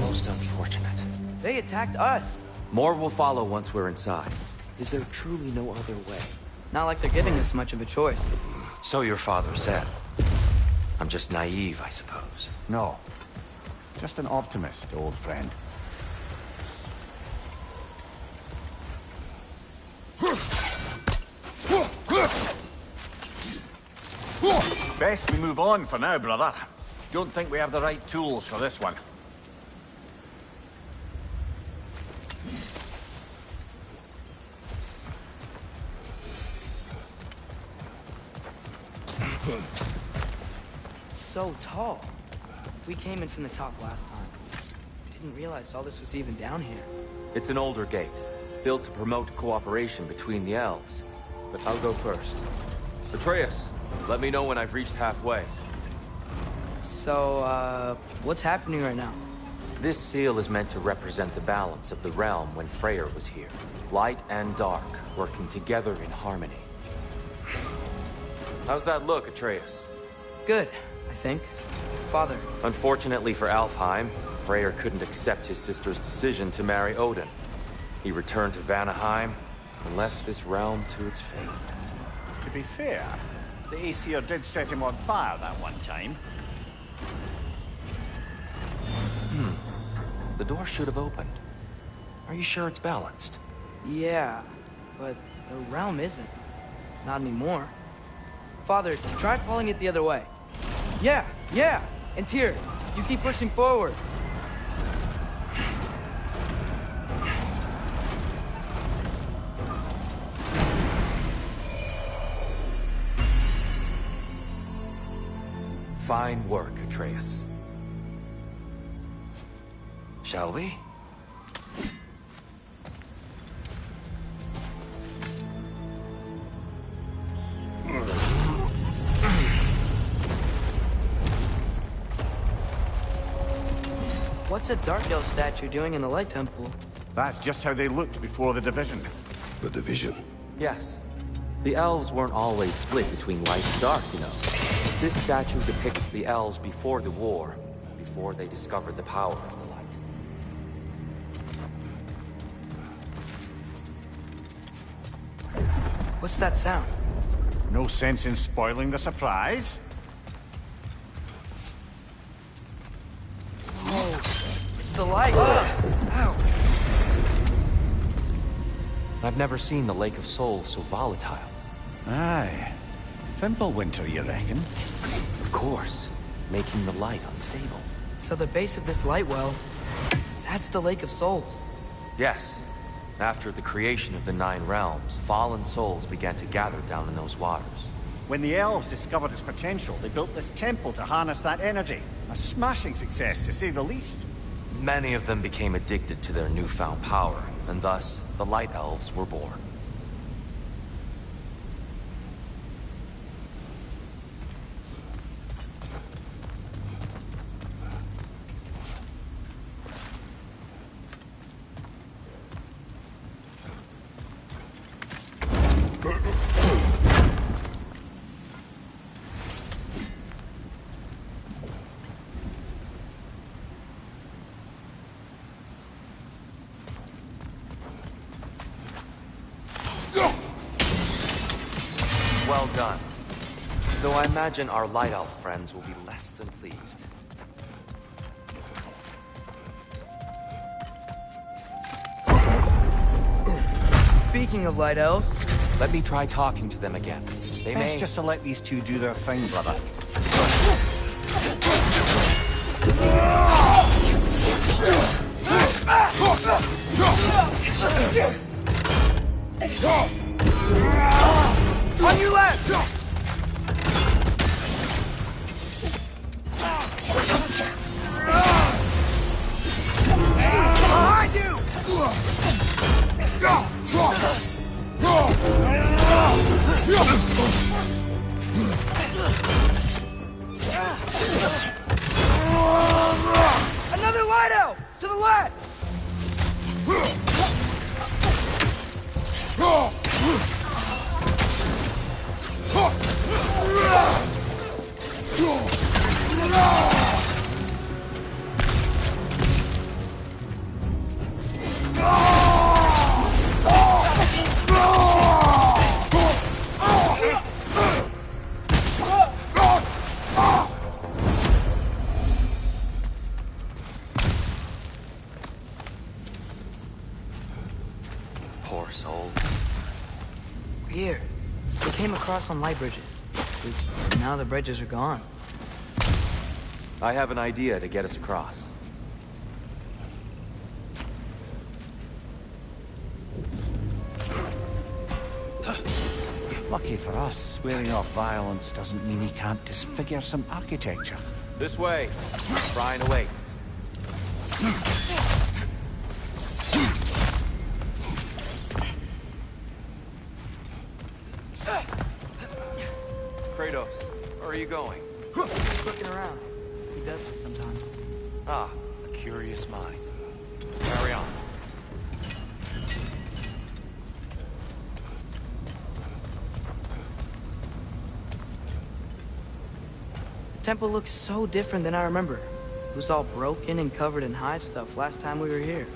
Most unfortunate. They attacked us. More will follow once we're inside. Is there truly no other way? Not like they're giving us much of a choice. So your father said. I'm just naive, I suppose. No. Just an optimist, old friend. Best we move on for now, brother. Don't think we have the right tools for this one. So tall. We came in from the top last time. Didn't realize all this was even down here. It's an older gate, built to promote cooperation between the elves. But I'll go first. Atreus, let me know when I've reached halfway. So, what's happening right now? This seal is meant to represent the balance of the realm when Freyr was here. Light and dark, working together in harmony. How's that look, Atreus? Good, I think. Father. Unfortunately for Alfheim, Freyr couldn't accept his sister's decision to marry Odin. He returned to Vanaheim and left this realm to its fate. To be fair, the Aesir did set him on fire that one time. The door should have opened. Are you sure it's balanced? Yeah, but the realm isn't. Not anymore. Father, try pulling it the other way. Yeah! And Tyr, you keep pushing forward. Fine work, Atreus. Shall we? What's a Dark Elf statue doing in the Light Temple? That's just how they looked before the division. The division. Yes. The elves weren't always split between light and dark, you know. This statue depicts the elves before the war, before they discovered the power of the light. What's that sound? No sense in spoiling the surprise. Oh, it's the light. Ow. I've never seen the Lake of Souls so volatile. Aye. Fimbulwinter, you reckon? Of course, making the light unstable. So the base of this light well, that's the Lake of Souls. Yes. After the creation of the Nine Realms, fallen souls began to gather down in those waters. When the elves discovered its potential, they built this temple to harness that energy. A smashing success, to say the least. Many of them became addicted to their newfound power, and thus, the Light Elves were born. Well done. Though I imagine our Light Elf friends will be less than pleased. Speaking of Light Elves... Let me try talking to them again. They may... Best just to let these two do their thing, brother. On your left! Behind you! Another light elf! To the left! We came across some light bridges. But now the bridges are gone. I have an idea to get us across. Lucky for us, swearing off violence doesn't mean he can't disfigure some architecture. This way. Shrine awaits. Kratos, where are you going? Just looking around. He does this sometimes. Ah, a curious mind. Carry on. The temple looks so different than I remember. It was all broken and covered in hive stuff last time we were here.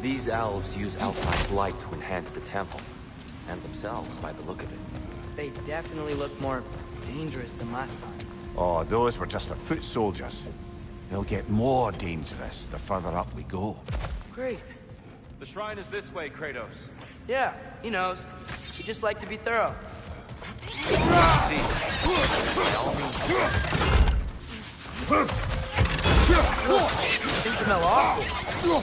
These elves use Alphine's light to enhance the temple. And themselves, by the look of it. They definitely look more dangerous than last time. Oh, those were just the foot soldiers. They'll get more dangerous the further up we go. Great. The shrine is this way, Kratos. Yeah, he knows. We just like to be thorough. See, by all means. Things smell awful.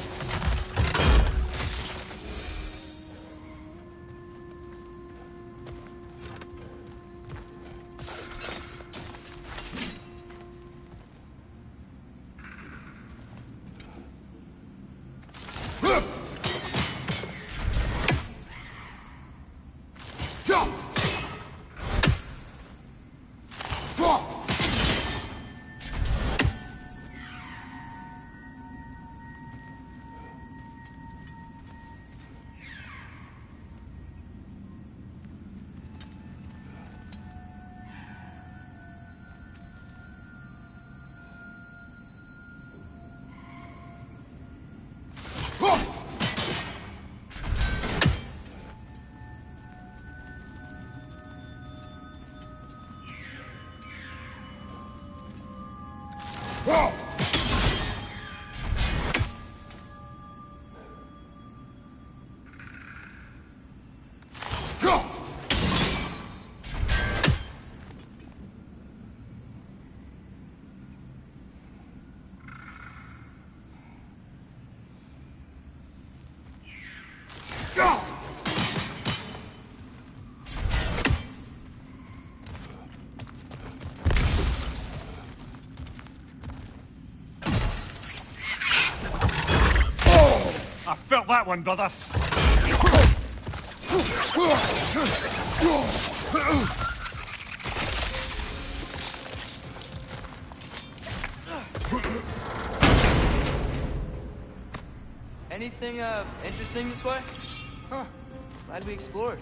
I felt that one, brother. Anything, interesting this way? Huh. Glad we explored.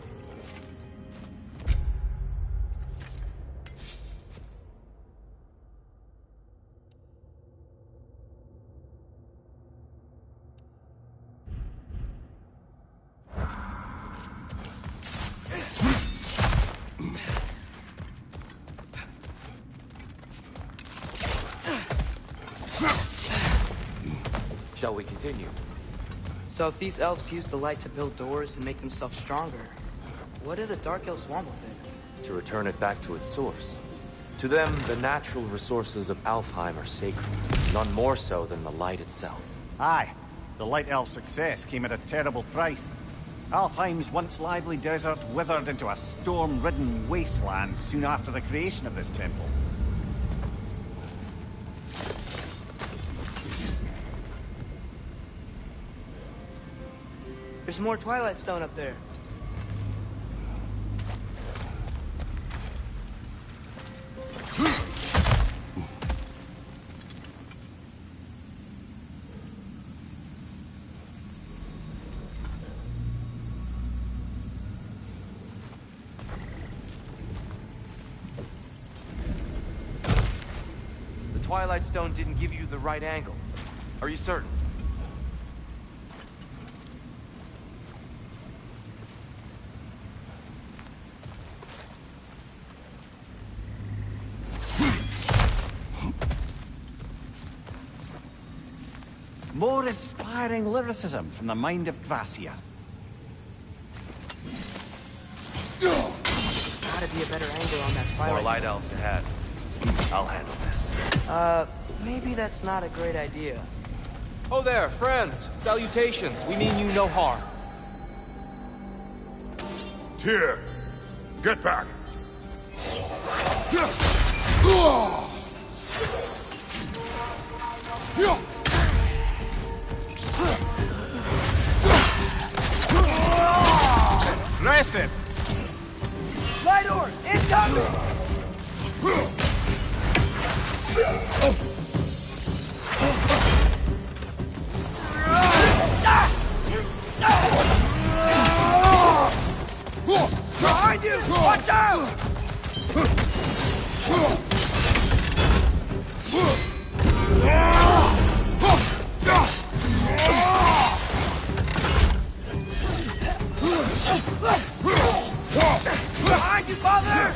Shall we continue? So if these elves use the light to build doors and make themselves stronger, what do the Dark Elves want with it? To return it back to its source. To them, the natural resources of Alfheim are sacred, none more so than the light itself. Aye, the Light Elf success came at a terrible price. Alfheim's once lively desert withered into a storm-ridden wasteland soon after the creation of this temple. There's more Twilight Stone up there. The Twilight Stone didn't give you the right angle. Are you certain? More inspiring lyricism from the mind of Gracia. Gotta gotta be a better angle on that twilight. More light elves ahead. I'll handle this. Maybe that's not a great idea. Oh there, friends. Salutations. We mean you no harm. Tyr, get back. Aggressive! Light orb, incoming! Behind you! Watch out! Behind you, father!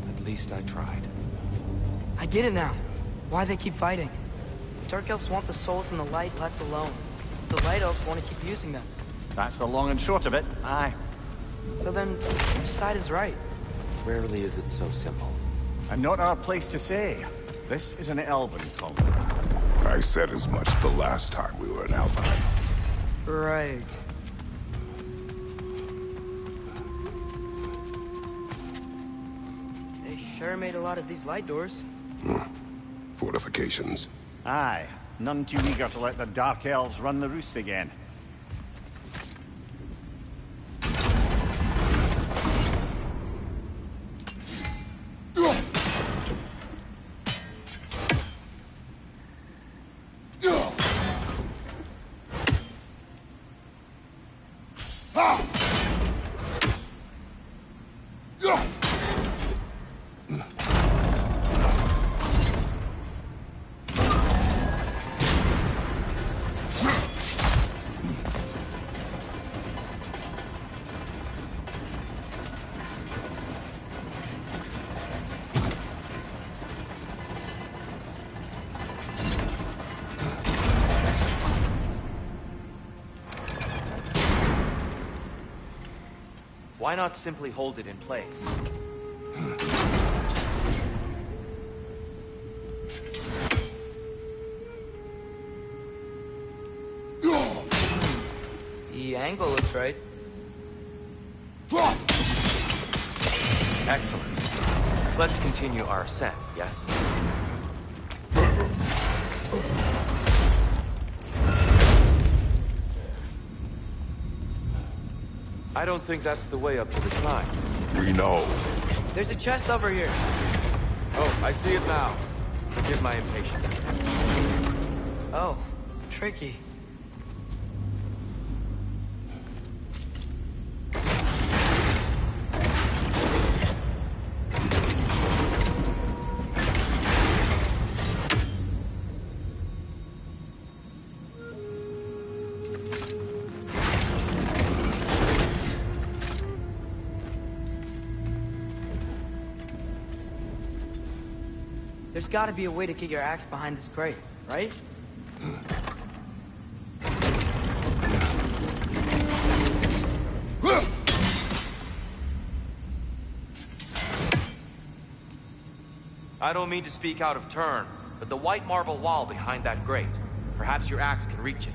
At least I tried. I get it now. Why they keep fighting. Dark elves want the souls in the light left alone. The light elves want to keep using them. That's the long and short of it. Aye. So then, which side is right? Rarely is it so simple. And not our place to say. This is an elven colony. I said as much the last time we were in Alfheim. Right. They sure made a lot of these light doors. Fortifications. Aye. None too eager to let the Dark Elves run the roost again. Why not simply hold it in place? The angle looks right. Excellent. Let's continue our ascent, yes? I don't think that's the way up to the shrine. We know. There's a chest over here. Oh, I see it now. Forgive my impatience. Oh, tricky. There's gotta be a way to get your axe behind this crate, right? I don't mean to speak out of turn, but the white marble wall behind that grate, perhaps your axe can reach it.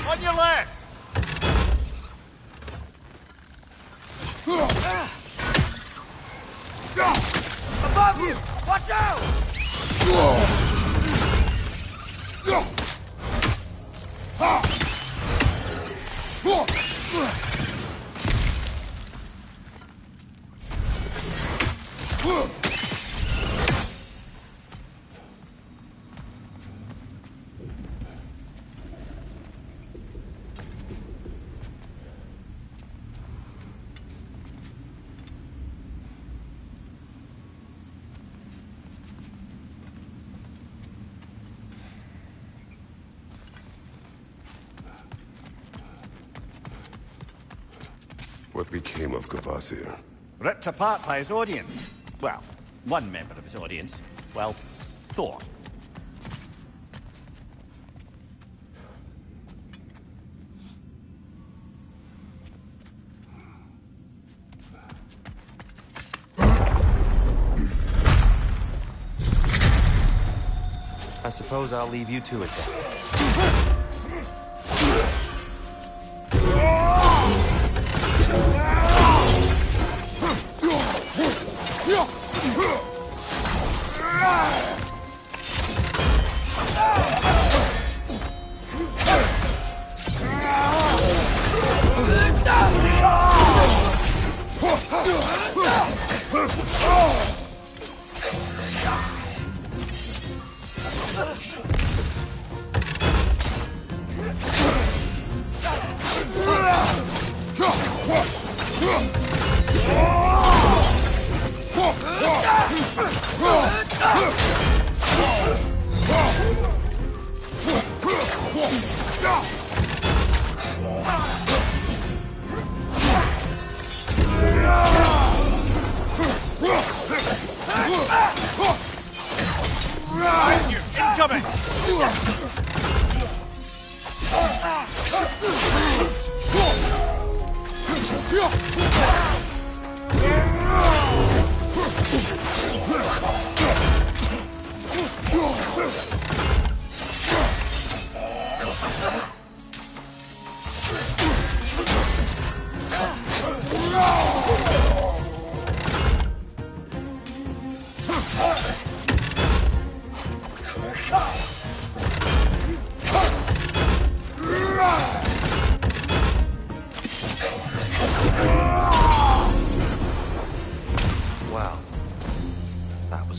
On your left! Above you! Watch out! What became of Kvasir? Ripped apart by his audience. Well, one member of his audience. Well, thought. I suppose I'll leave you to it then.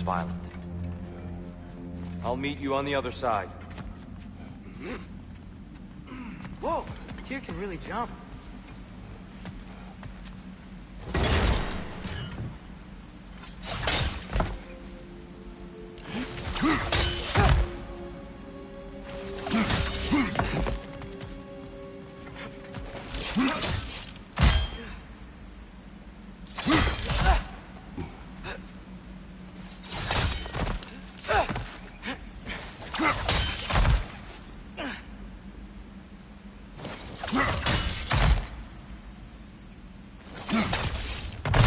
violent. I'll meet you on the other side. Whoa! Tyr can really jump.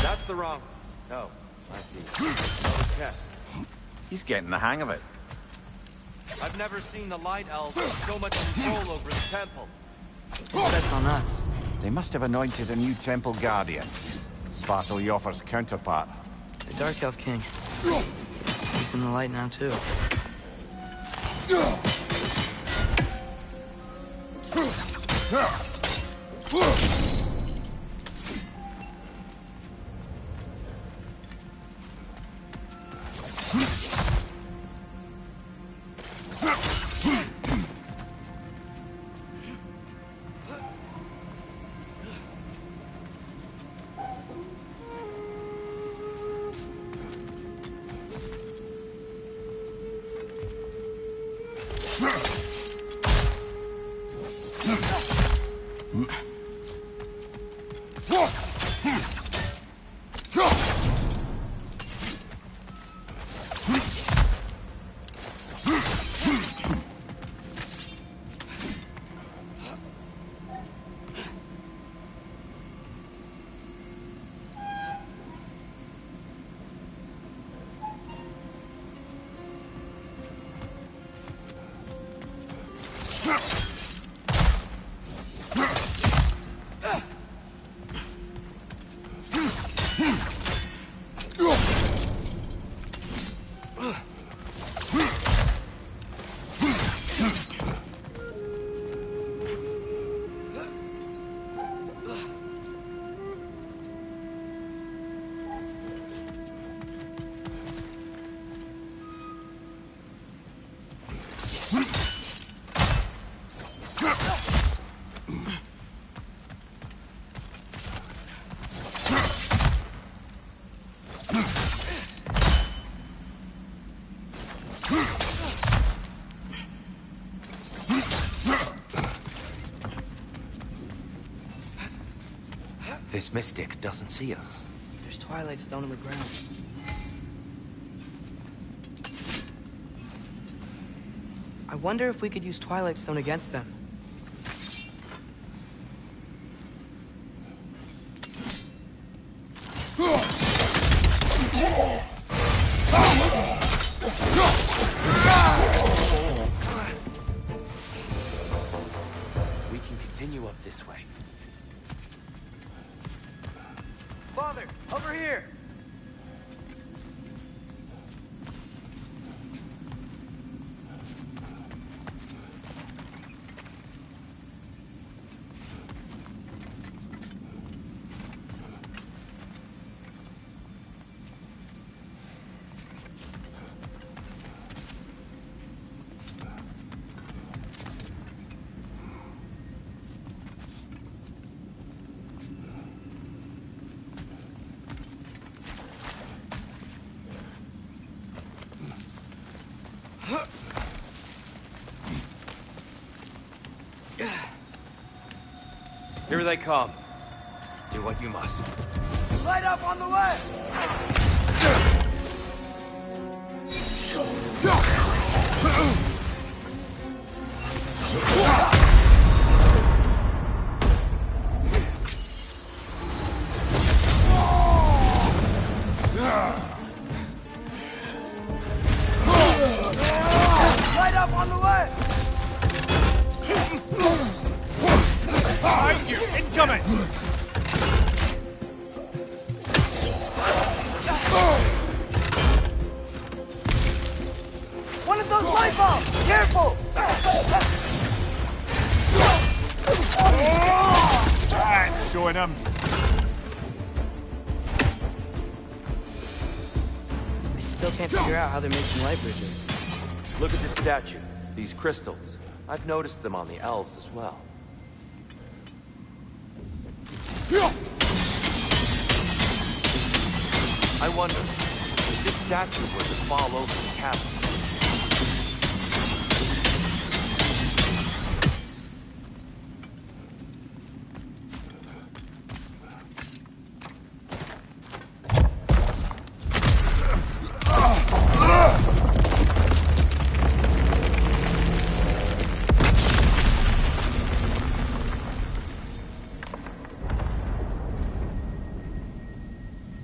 That's the wrong... Oh, I see. Another test. He's getting the hang of it. I've never seen the Light Elves with so much control over the temple. That's on us. They must have anointed a new temple guardian. Svartalfjord's counterpart. The Dark Elf King. He's in the light now, too. This mystic doesn't see us. There's Twilight Stone on the ground. I wonder if we could use Twilight Stone against them. We can continue up this way. Father, over here! Here they come. Do what you must. Light up on the left! Light up on the left! Behind you! Incoming! One of those light bulbs! Careful! That's showing them. I still can't figure out how they're making light bridges. Look at this statue. These crystals. I've noticed them on the elves as well. I wonder, if this statue were to fall over the chasm,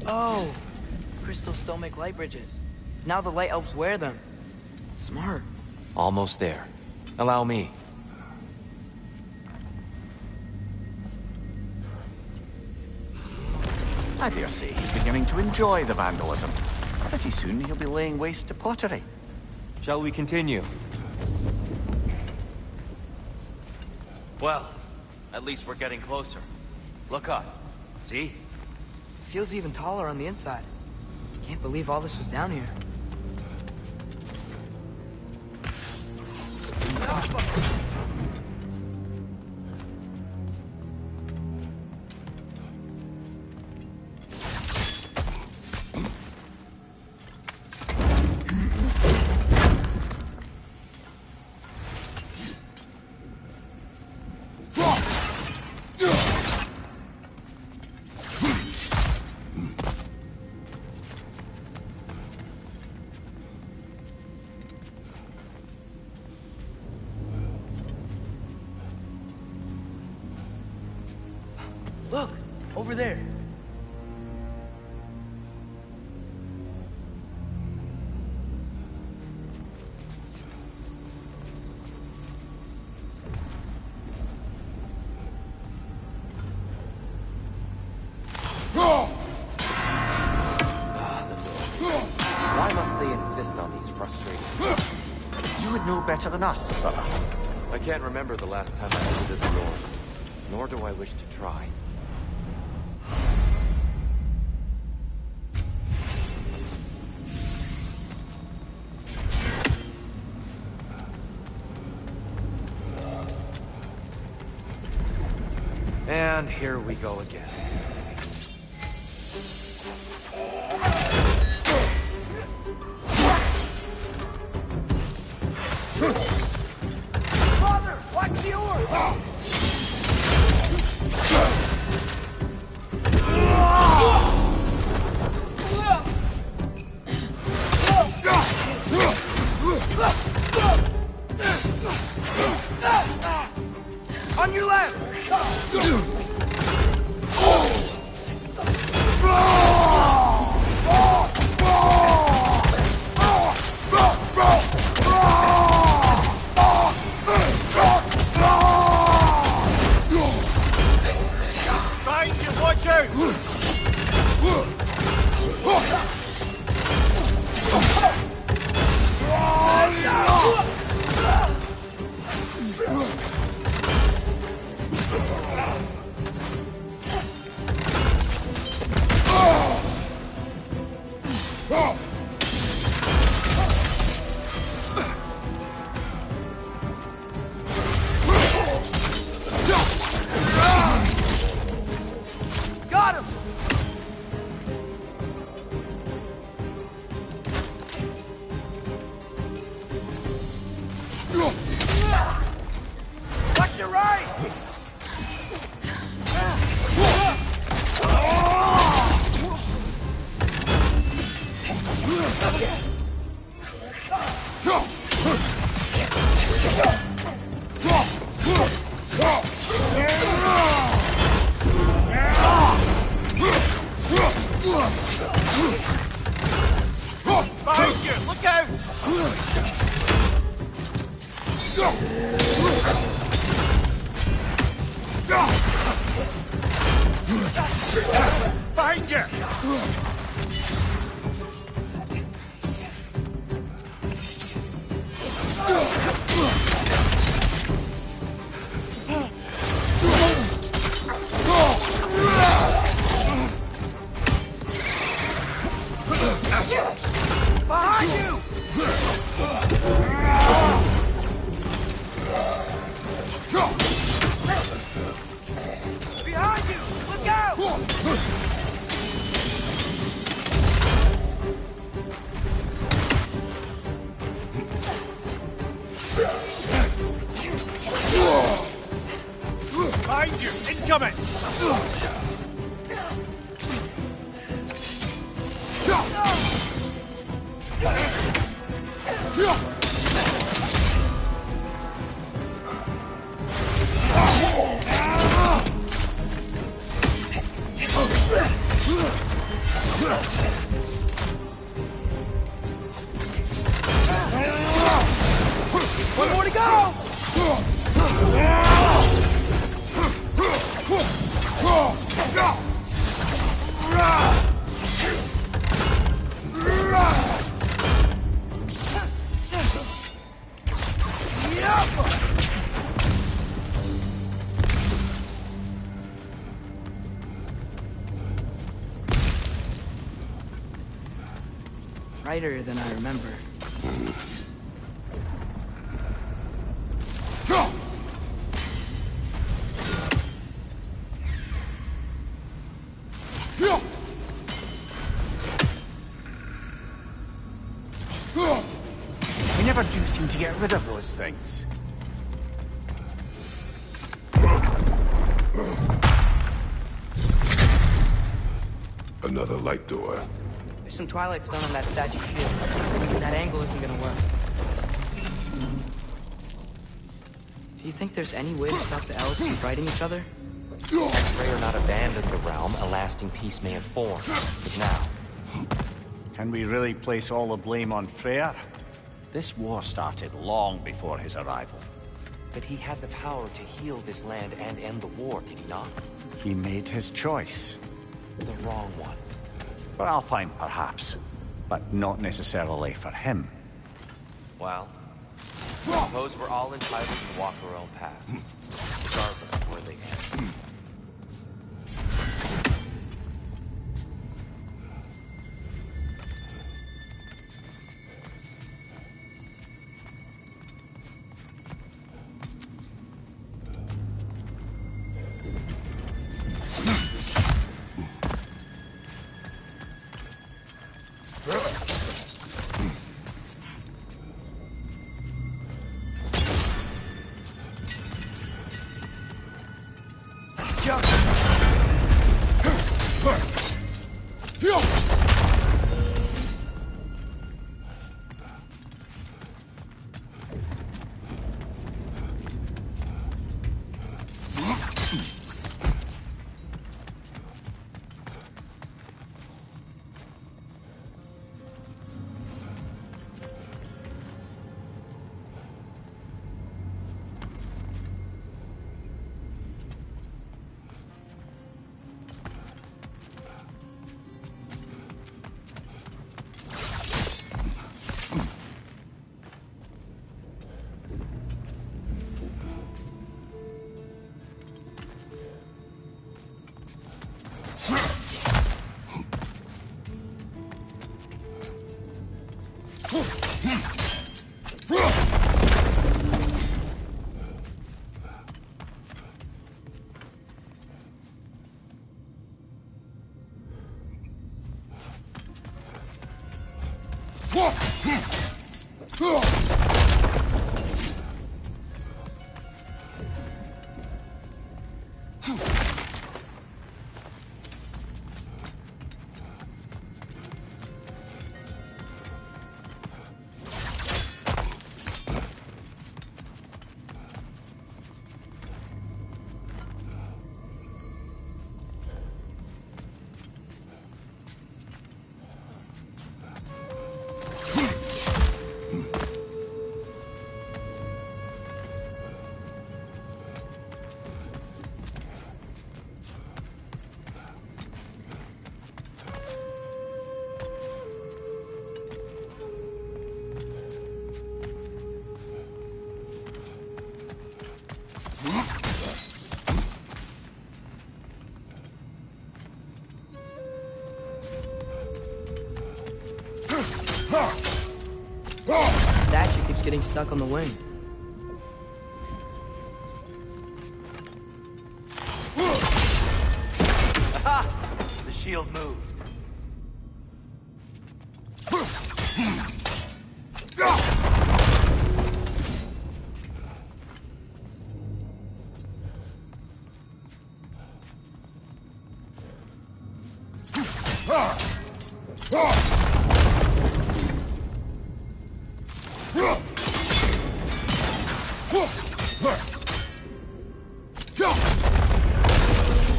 Oh, crystals still make light bridges. Now the light elves wear them. Smart. almost there. Allow me. I dare say he's beginning to enjoy the vandalism. Pretty soon he'll be laying waste to pottery. Shall we continue? Well, at least we're getting closer. Look up. See? Feels even taller on the inside. Can't believe all this was down here. Look, over there. Why must they insist on these frustrating... You would know better than us, brother. I can't remember the last time I visited the North, nor do I wish to try. And here we go again. Father, watch the orb! On your left! Behind you, watch out! Got him! Watch your right! Behind you, look out! Behind you! Behind you! Behind you! Look out! Behind you! Incoming! One more to go! Brighter than I remember. We never do seem to get rid of those things. Another light door. There's some Twilight Stone on that statue shield. That angle isn't gonna work. Do you think there's any way to stop the elves from fighting each other? Had Freyr not abandoned the realm, a lasting peace may have formed. But now, Can we really place all the blame on Freyr? This war started long before his arrival. but he had the power to heal this land and end the war, did he not? He made his choice. The wrong one. For Alfheim, perhaps, but not necessarily for him. Well, I suppose we're all entitled to walk our own path, regardless of where they end. The statue keeps getting stuck on the wing. Aha! The shield moved.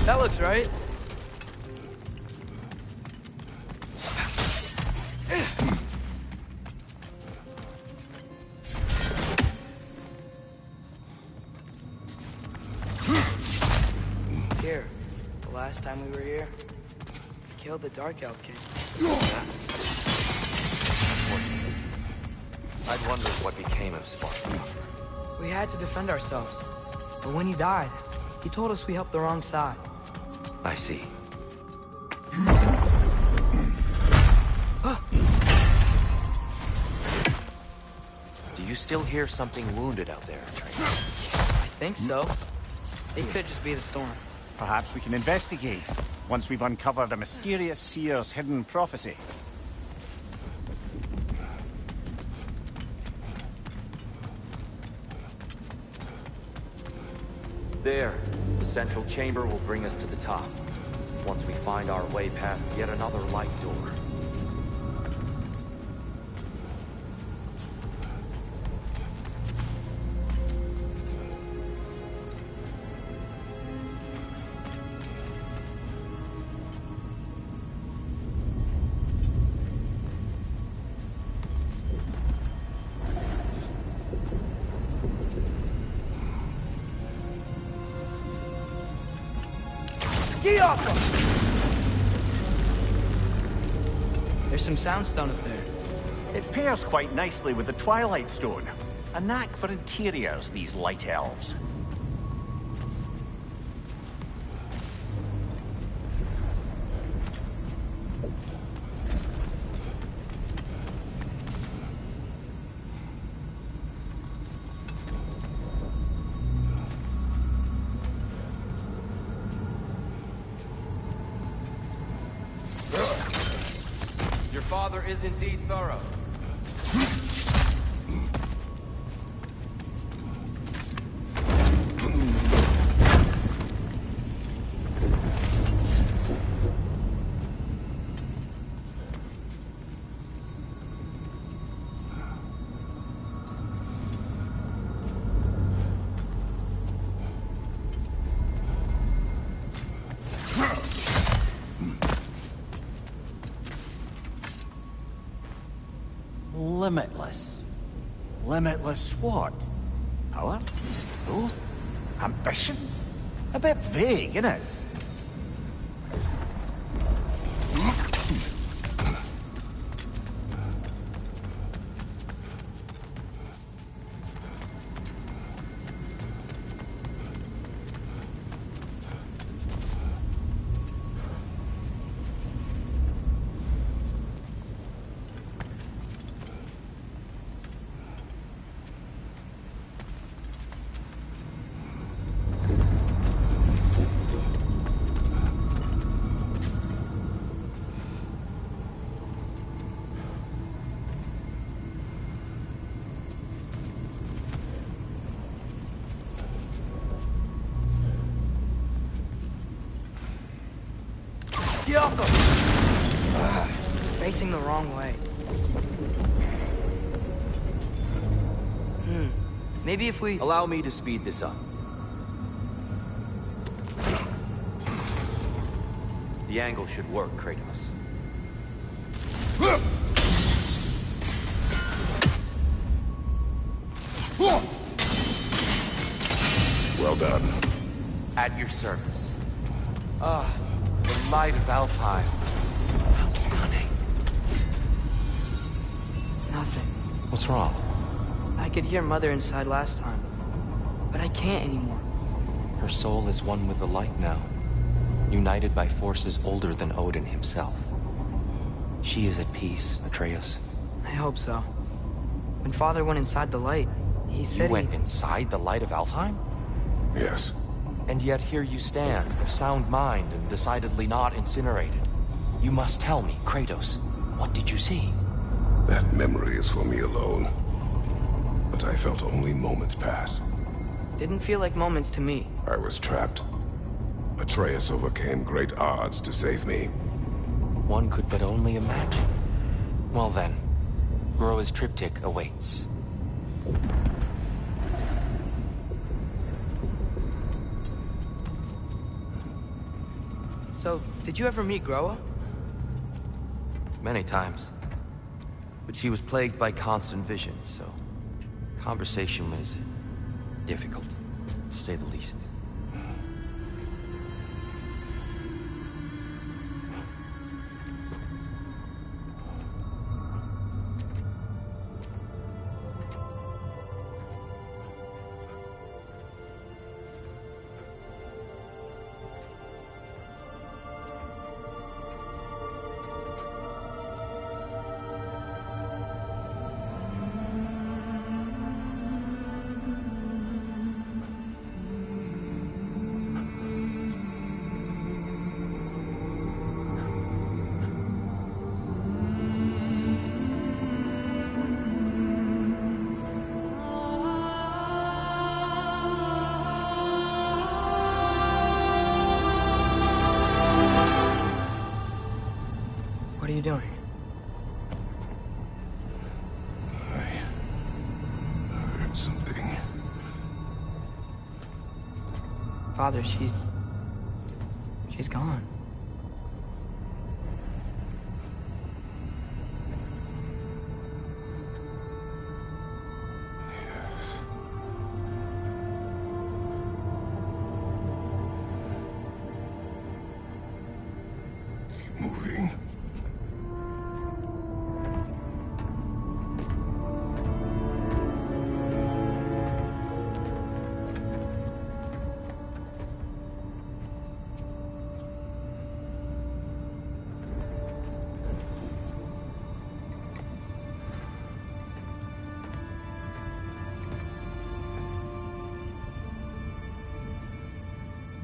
That looks right. Here, the last time we were here, we killed the Dark Elf kid. I'd wondered what became of Spartan. We had to defend ourselves. But when he died, he told us we helped the wrong side. I see. Do you still hear something wounded out there, Trace? I think so. It could just be the storm. Perhaps we can investigate, once we've uncovered a mysterious seer's hidden prophecy. There. The central chamber will bring us to the top. Once we find our way past yet another light door. There's some soundstone up there. It pairs quite nicely with the Twilight Stone. A knack for interiors, these light elves. Your father is indeed thorough. Limitless. Limitless what? Power? Growth? Ambition? A bit vague, innit? It's facing the wrong way. Maybe if we... Allow me to speed this up. The angle should work, Kratos. Well done. At your service. Ah, the light of Alfheim. How stunning. Nothing. What's wrong? I could hear Mother inside last time, but I can't anymore. Her soul is one with the light now, united by forces older than Odin himself. She is at peace, Atreus. I hope so. When Father went inside the light, he said You went inside the light of Alfheim? Yes. And yet here you stand, of sound mind and decidedly not incinerated. You must tell me, Kratos, what did you see? That memory is for me alone. But I felt only moments pass. Didn't feel like moments to me. I was trapped. Atreus overcame great odds to save me. One could but only imagine. Well then, Groa's triptych awaits. So, did you ever meet Groa? Many times. But she was plagued by constant visions, so conversation was difficult, to say the least. What are you doing? I heard something. Father, she's gone. Yes. Keep moving.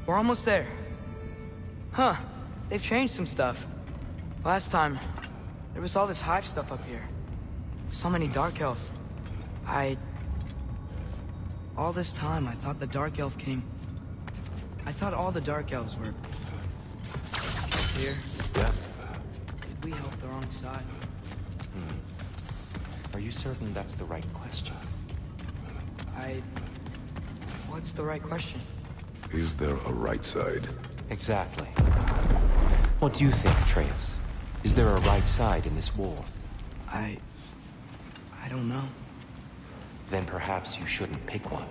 We're almost there. Huh. They've changed some stuff. Last time, there was all this hive stuff up here. So many Dark Elves. All this time, I thought the Dark Elf came... I thought all the Dark Elves were... here. Yes. Did we help the wrong side? Are you certain that's the right question? What's the right question? Is there a right side? Exactly. What do you think, Atreus? Is there a right side in this war? I don't know. Then perhaps you shouldn't pick one.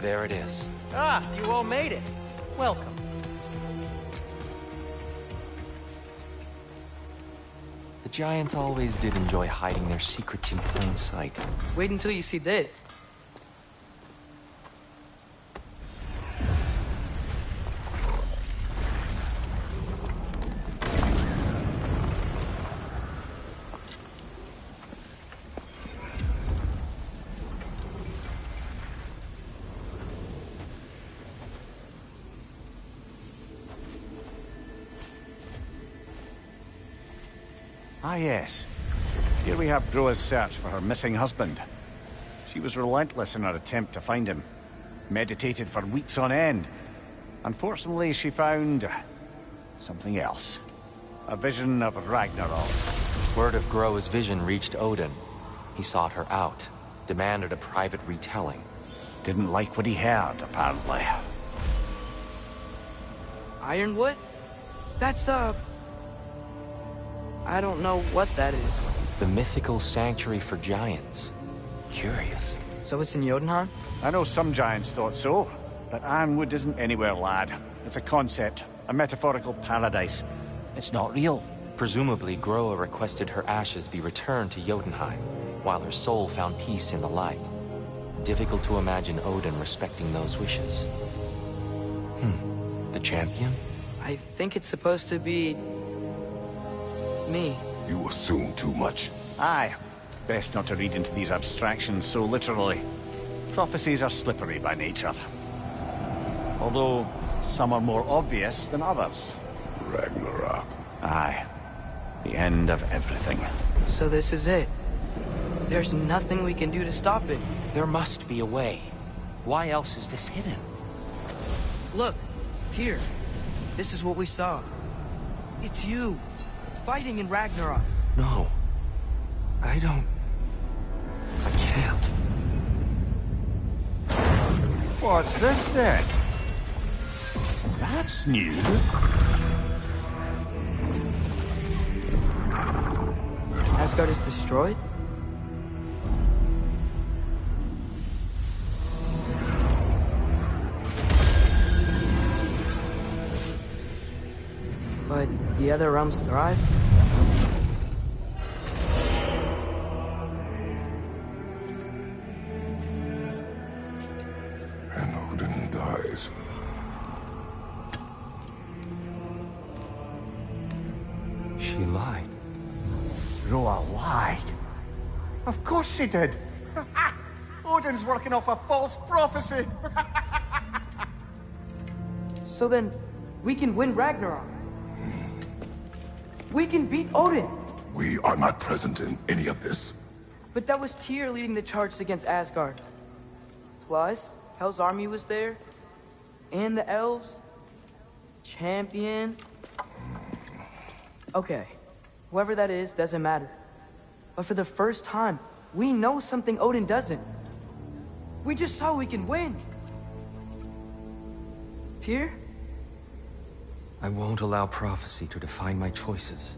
There it is. Ah, you all made it. Welcome. The Giants always did enjoy hiding their secrets in plain sight. Wait until you see this. Ah, yes. Here we have Groa's search for her missing husband. She was relentless in her attempt to find him. Meditated for weeks on end. Unfortunately, she found... something else. A vision of Ragnarok. Word of Groa's vision reached Odin. He sought her out, demanded a private retelling. Didn't like what he heard, apparently. Ironwood? That's the... I don't know what that is. The mythical sanctuary for giants. Curious. So it's in Jotunheim? I know some giants thought so, but Ironwood isn't anywhere, lad. It's a concept, a metaphorical paradise. It's not real. Presumably, Groa requested her ashes be returned to Jotunheim, while her soul found peace in the light. Difficult to imagine Odin respecting those wishes. The champion? I think it's supposed to be... me. You assume too much. Aye. Best not to read into these abstractions so literally. Prophecies are slippery by nature. Although, some are more obvious than others. Ragnarok. Aye. The end of everything. So this is it. There's nothing we can do to stop it. There must be a way. Why else is this hidden? Look, Tyr. This is what we saw. It's you, fighting in Ragnarok. No. I can't. What's this then? That's new. Asgard is destroyed? But the other realms thrive? And Odin dies. She lied. Roa lied. Of course she did. Odin's working off a false prophecy. So then, we can win Ragnarok. We can beat Odin. We are not present in any of this. But that was Tyr leading the charge against Asgard. Plus, Hell's army was there. And the elves. Champion. Okay. Whoever that is, doesn't matter. But for the first time, we know something Odin doesn't. We just saw we can win. Tyr? I won't allow prophecy to define my choices.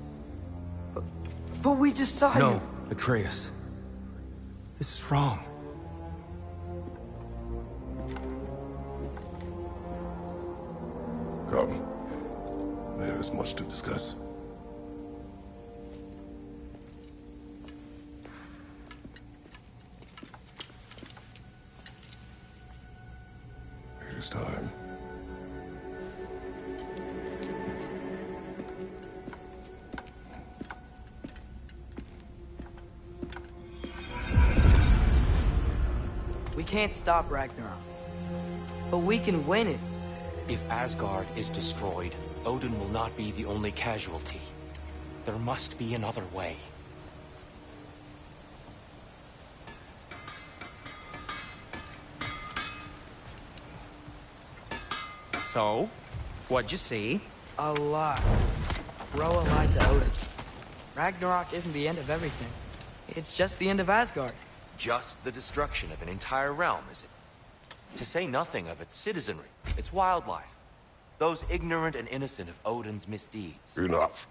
But we just saw you. No, Atreus. This is wrong. Come. There is much to discuss. It is time. We can't stop Ragnarok. But we can win it. If Asgard is destroyed, Odin will not be the only casualty. There must be another way. So, what'd you see? A lot. Roa lied to Odin. Ragnarok isn't the end of everything. It's just the end of Asgard. Just the destruction of an entire realm, is it? To say nothing of its citizenry, its wildlife. Those ignorant and innocent of Odin's misdeeds. Enough.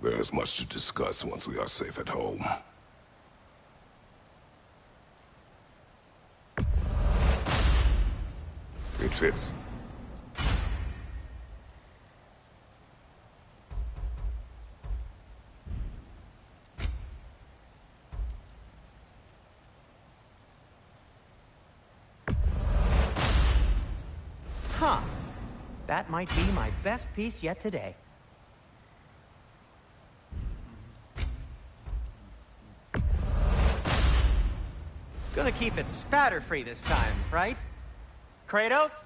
There is much to discuss once we are safe at home. It fits. Huh. That might be my best piece yet today. Gonna keep it spatter-free this time, right? Kratos?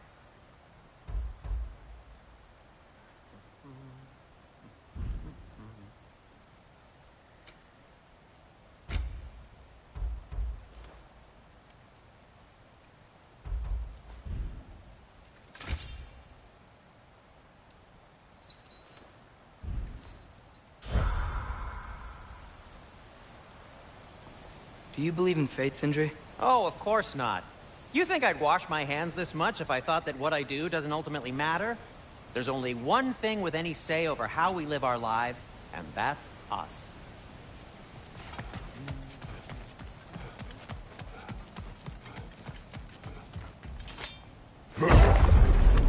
Do you believe in fate, Sindri? Oh, of course not. You think I'd wash my hands this much if I thought that what I do doesn't ultimately matter? There's only one thing with any say over how we live our lives, and that's us.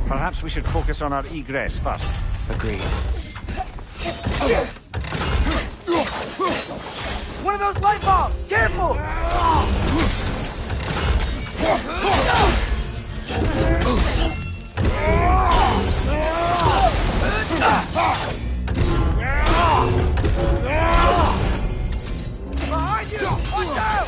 Perhaps we should focus on our egress first. Agreed. of those light bulbs! Careful! Behind you! Watch out!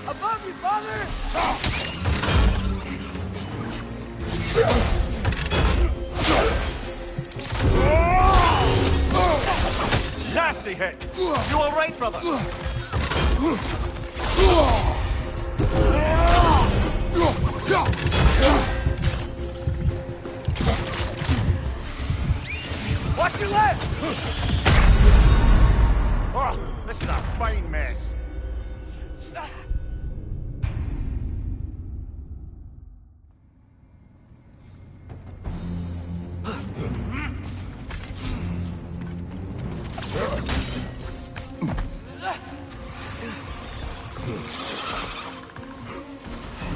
Above you, father! Nasty hit! You alright, brother? Watch your left! Oh, this is a fine mess.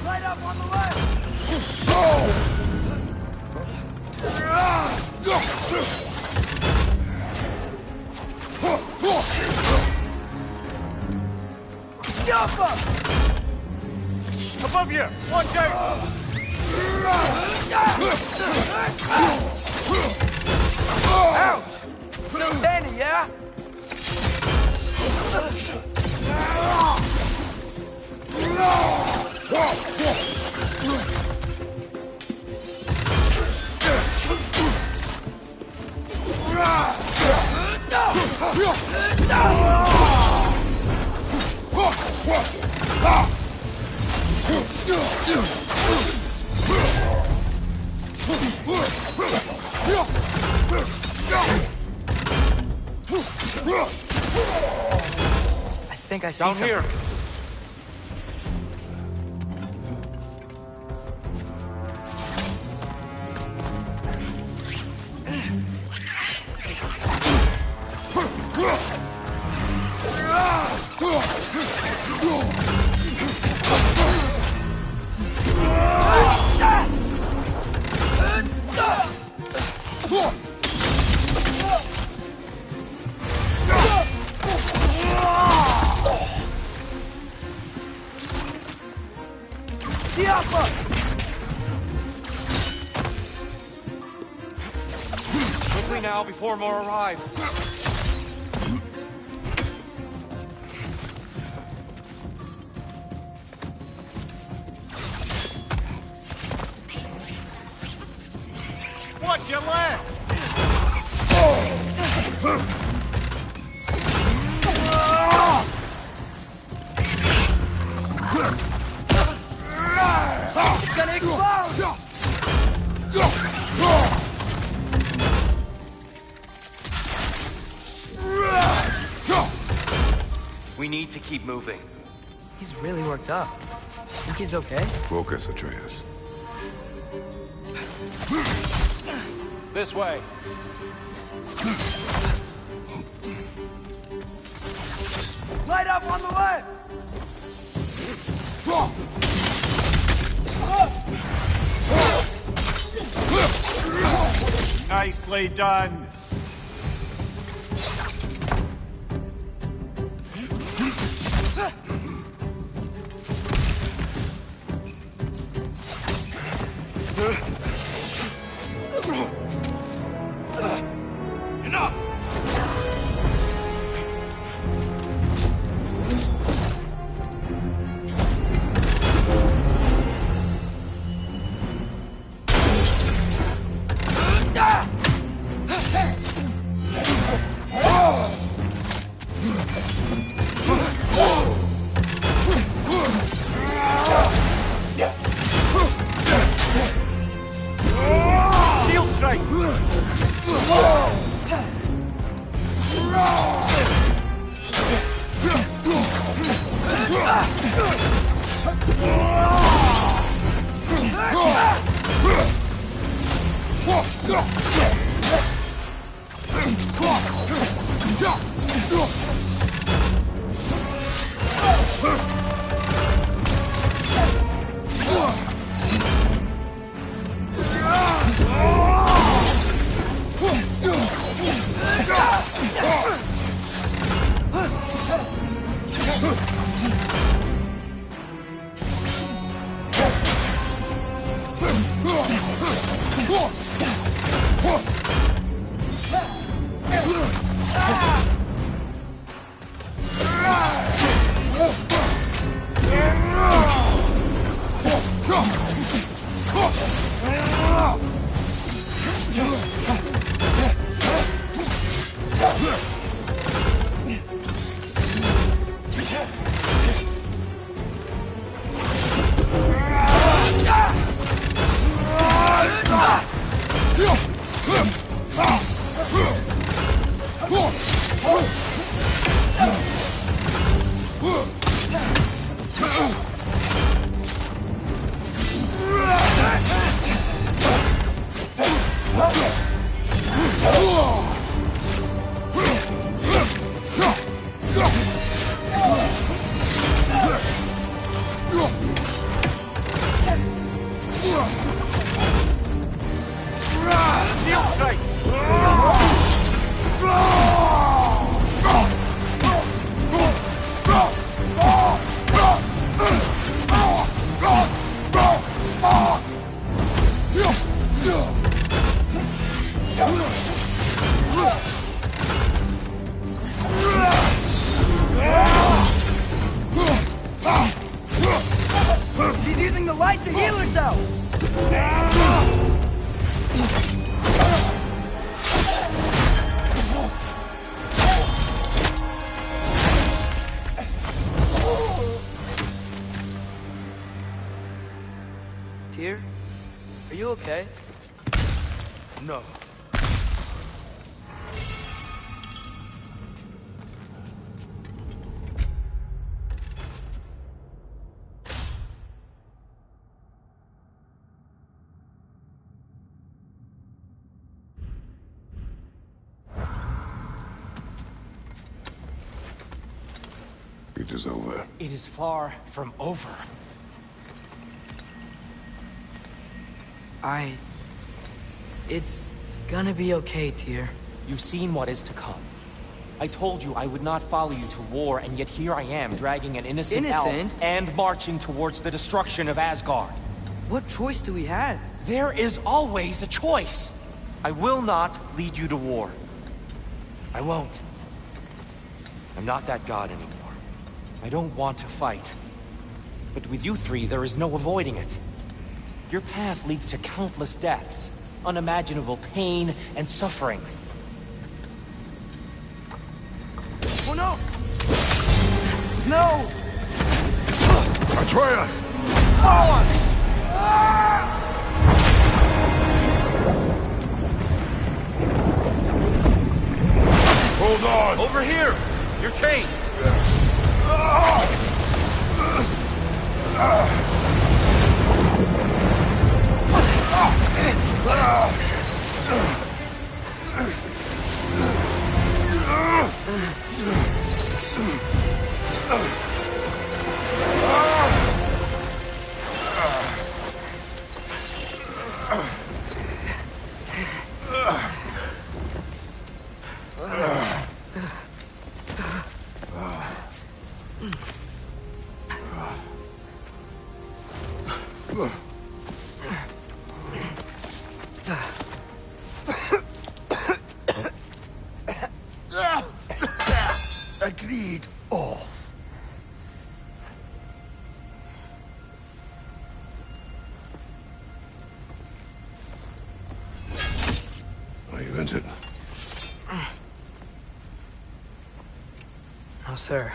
Right up on the left! Jump up! Above you! Watch out! Ouch! Still standing, yeah? I think I see Down something. here. Quickly now, before more arrive. Watch your left! It's gonna explode! We need to keep moving. He's really worked up. Think he's okay? Focus, Atreus. This way. Light up on the left! Nicely done. Shield strike! She's using the light to heal herself! Tyr? Are you okay? No. It is over. It is far from over. It's gonna be okay, Tyr. You've seen what is to come. I told you I would not follow you to war, and yet here I am, dragging an innocent elf and marching towards the destruction of Asgard. What choice do we have? There is always a choice. I will not lead you to war. I won't. I'm not that god anymore. I don't want to fight. But with you three, there is no avoiding it. Your path leads to countless deaths. unimaginable pain and suffering. Oh no! No! Atreus! Forward! Hold on! Over here! Your chains! Agreed. Oh. Are you injured? No, sir.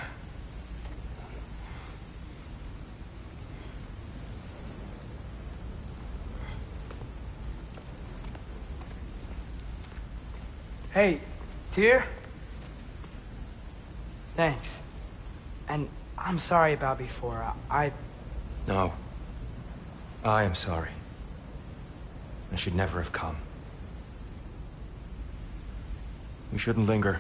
Hey, Tyr? Thanks. And I'm sorry about before. No. I am sorry. I should never have come. We shouldn't linger.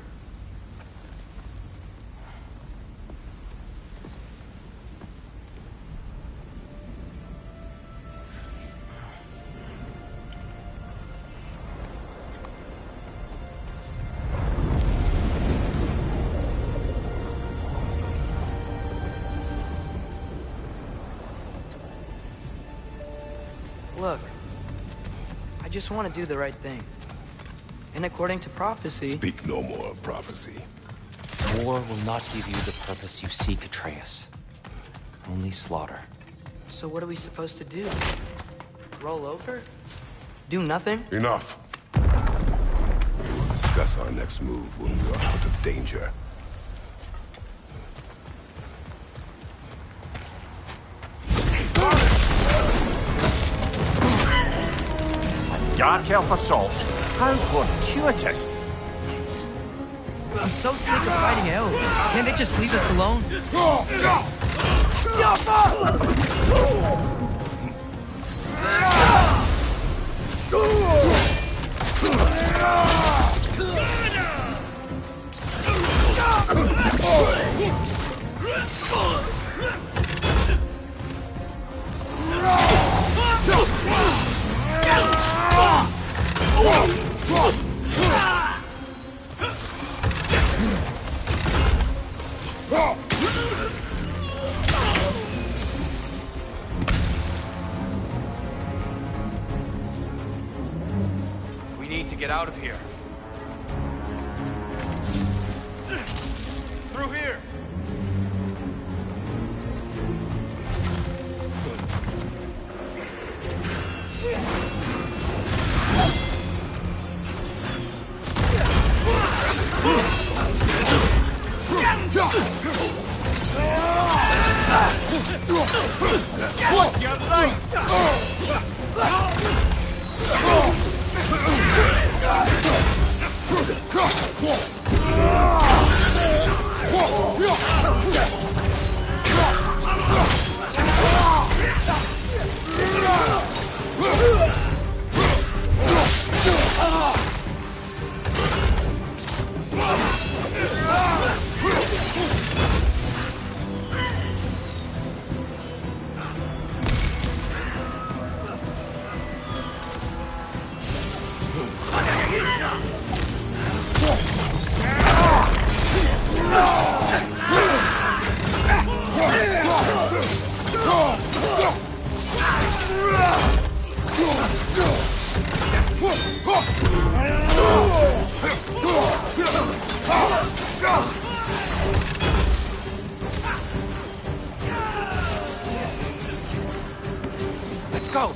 Look, I just want to do the right thing. And according to prophecy... Speak no more of prophecy. War will not give you the purpose you seek, Atreus. Only slaughter. So what are we supposed to do? Roll over? Do nothing? Enough. We'll discuss our next move when we are out of danger. Dark elf assault? How fortuitous! I'm so sick of fighting elves. Can't they just leave us alone? We need to get out of here. Through here! Watch your right!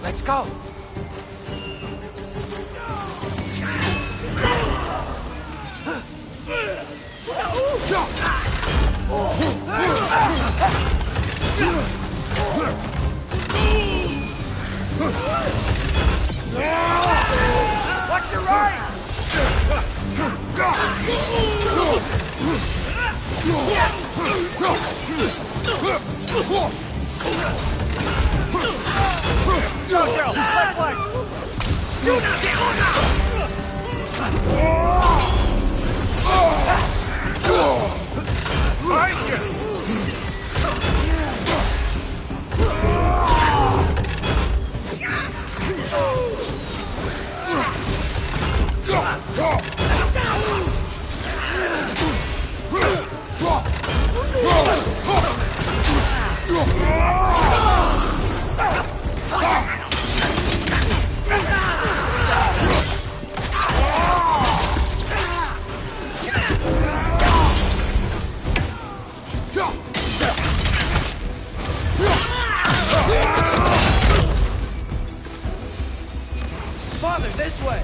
Let's go! Father, this way!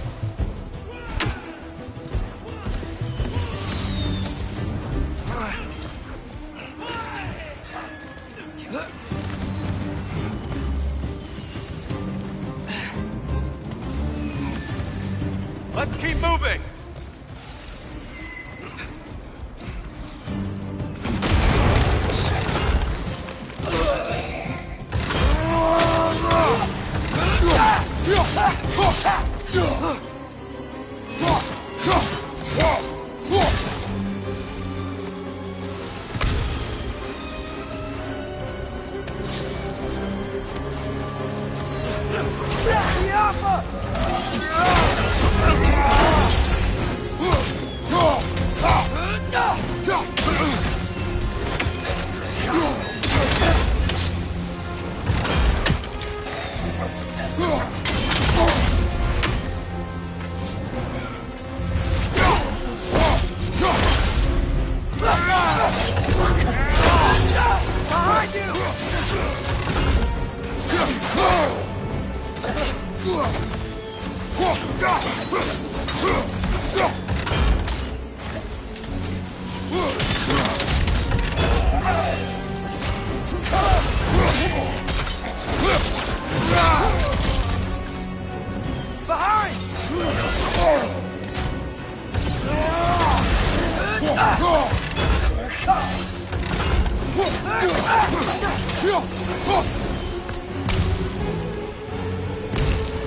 Let's keep moving!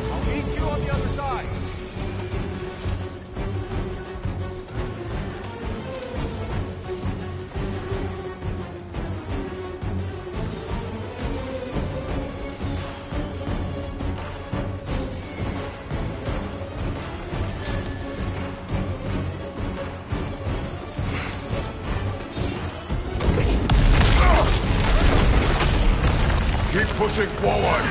I'll meet you on the other side. Keep pushing forward!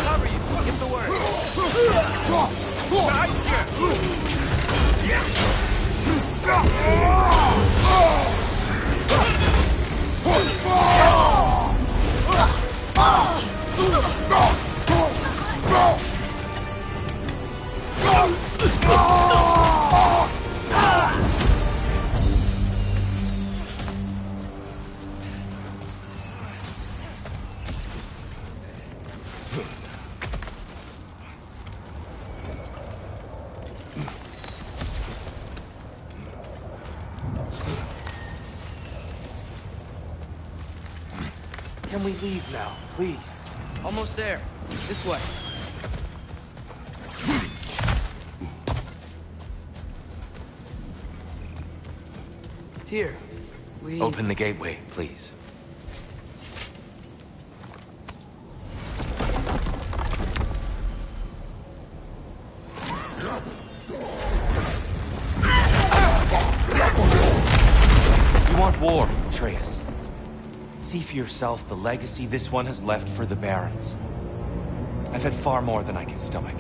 Cover you. Get the word. Can we leave now, please? Almost there. This way. Here. We... Open the gateway, please. You want war, Atreus. See for yourself the legacy this one has left for the Barons. I've had far more than I can stomach.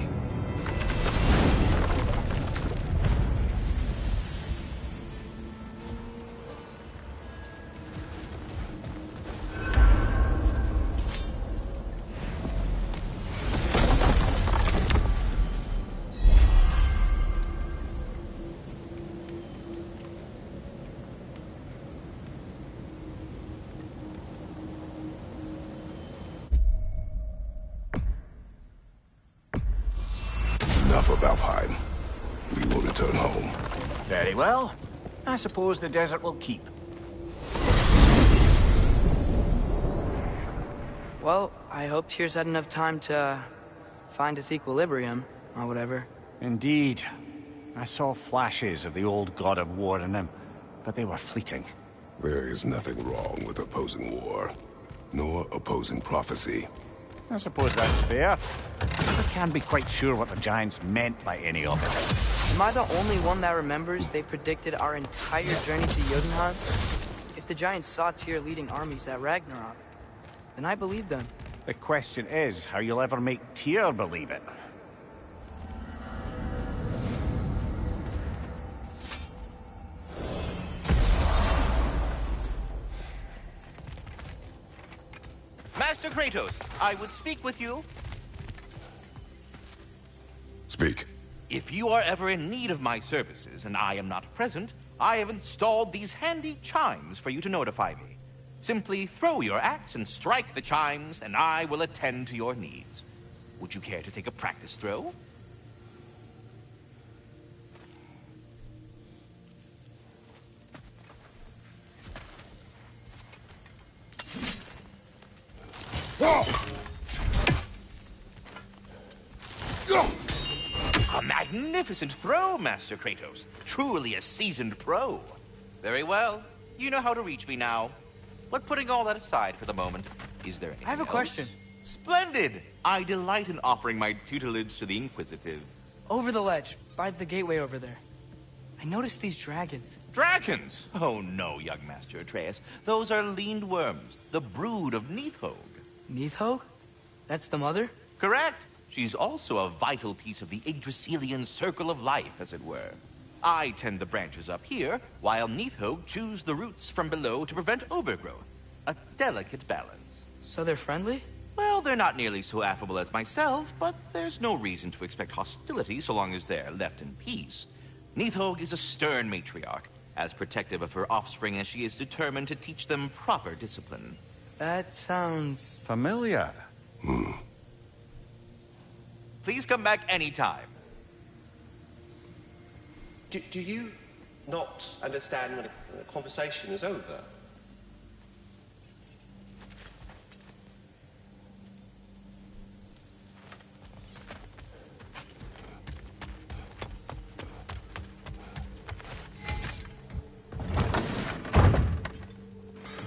Alfheim. We will return home. Very well. I suppose the desert will keep. Well, I hope Tyr's had enough time to find his equilibrium, or whatever. Indeed. I saw flashes of the old god of war in him, but they were fleeting. There is nothing wrong with opposing war, nor opposing prophecy. I suppose that's fair. I can't be quite sure what the Giants meant by any of it. Am I the only one that remembers they predicted our entire journey to Jotunheim? If the Giants saw Tyr leading armies at Ragnarok, then I believed them. The question is how you'll ever make Tyr believe it. Master Kratos, I would speak with you. Speak. If you are ever in need of my services and I am not present, I have installed these handy chimes for you to notify me. Simply throw your axe and strike the chimes, and I will attend to your needs. Would you care to take a practice throw? A magnificent throw, Master Kratos. Truly a seasoned pro. Very well. You know how to reach me now. But putting all that aside for the moment, is there anything I have a else? question. Splendid! I delight in offering my tutelage to the Inquisitive. Over the ledge, by the gateway over there. I noticed these dragons. Dragons? Oh no, young Master Atreus. Those are leaned worms, the brood of Nidhogg. Nidhogg? That's the mother? Correct. She's also a vital piece of the Yggdrasilian circle of life, as it were. I tend the branches up here, while Nidhogg chews the roots from below to prevent overgrowth. A delicate balance. So they're friendly? Well, they're not nearly so affable as myself, but there's no reason to expect hostility so long as they're left in peace. Nidhogg is a stern matriarch, as protective of her offspring as she is determined to teach them proper discipline. That sounds... familiar. Please come back anytime. Do you not understand when a conversation is over?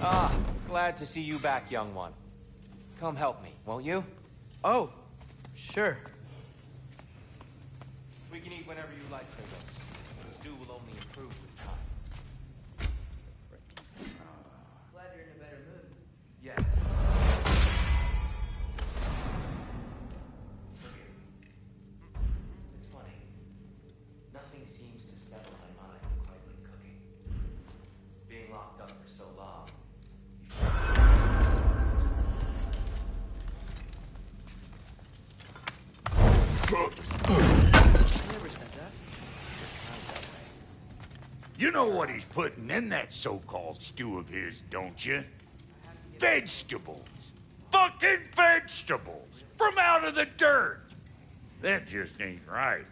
Ah, glad to see you back, young one. Come help me, won't you? Oh, sure. We can eat whenever you like, Kratos. The stew will only improve with time. Glad you're in a better mood. Yes. It's funny. Nothing seems to settle my mind quite like cooking. Being locked up for so long. You know what he's putting in that so-called stew of his, don't you? Vegetables. Fucking vegetables! From out of the dirt! That just ain't right.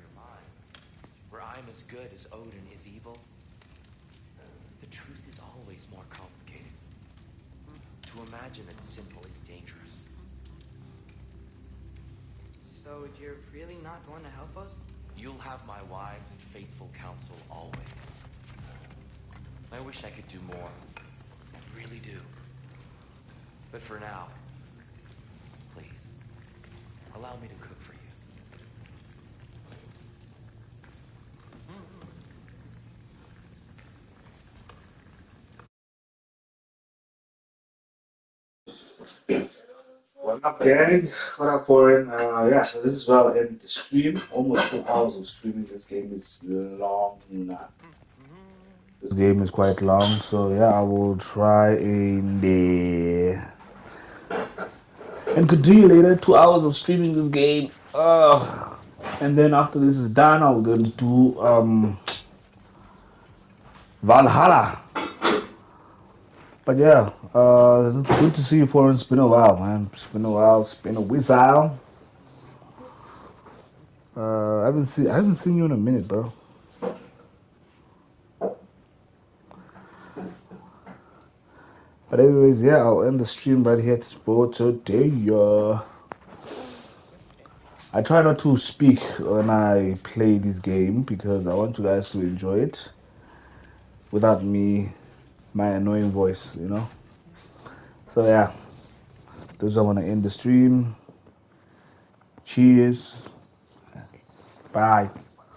Where I'm as good as Odin is evil, the truth is always more complicated. To imagine it's simple is dangerous. So you're really not going to help us? You'll have my wise and faithful counsel always. I wish I could do more. I really do. But for now, please, allow me to cook for you. What up, gang? What up, Foreign? Yeah, so this is where I'll end the stream. Almost 2 hours of streaming. This game is long. This game is quite long, so yeah, I will try and continue later. 2 hours of streaming this game. And then after this is done, I'll go to do Valhalla. But yeah, it's good to see you, Foreign. It's been a while, man. It's been a while. It's been a while. I haven't seen you in a minute, bro. But anyways, yeah, I'll end the stream right here for today. I try not to speak when I play this game because I want you guys to enjoy it without me, my annoying voice, you know. So yeah, this is how I want to end the stream. Cheers. Bye.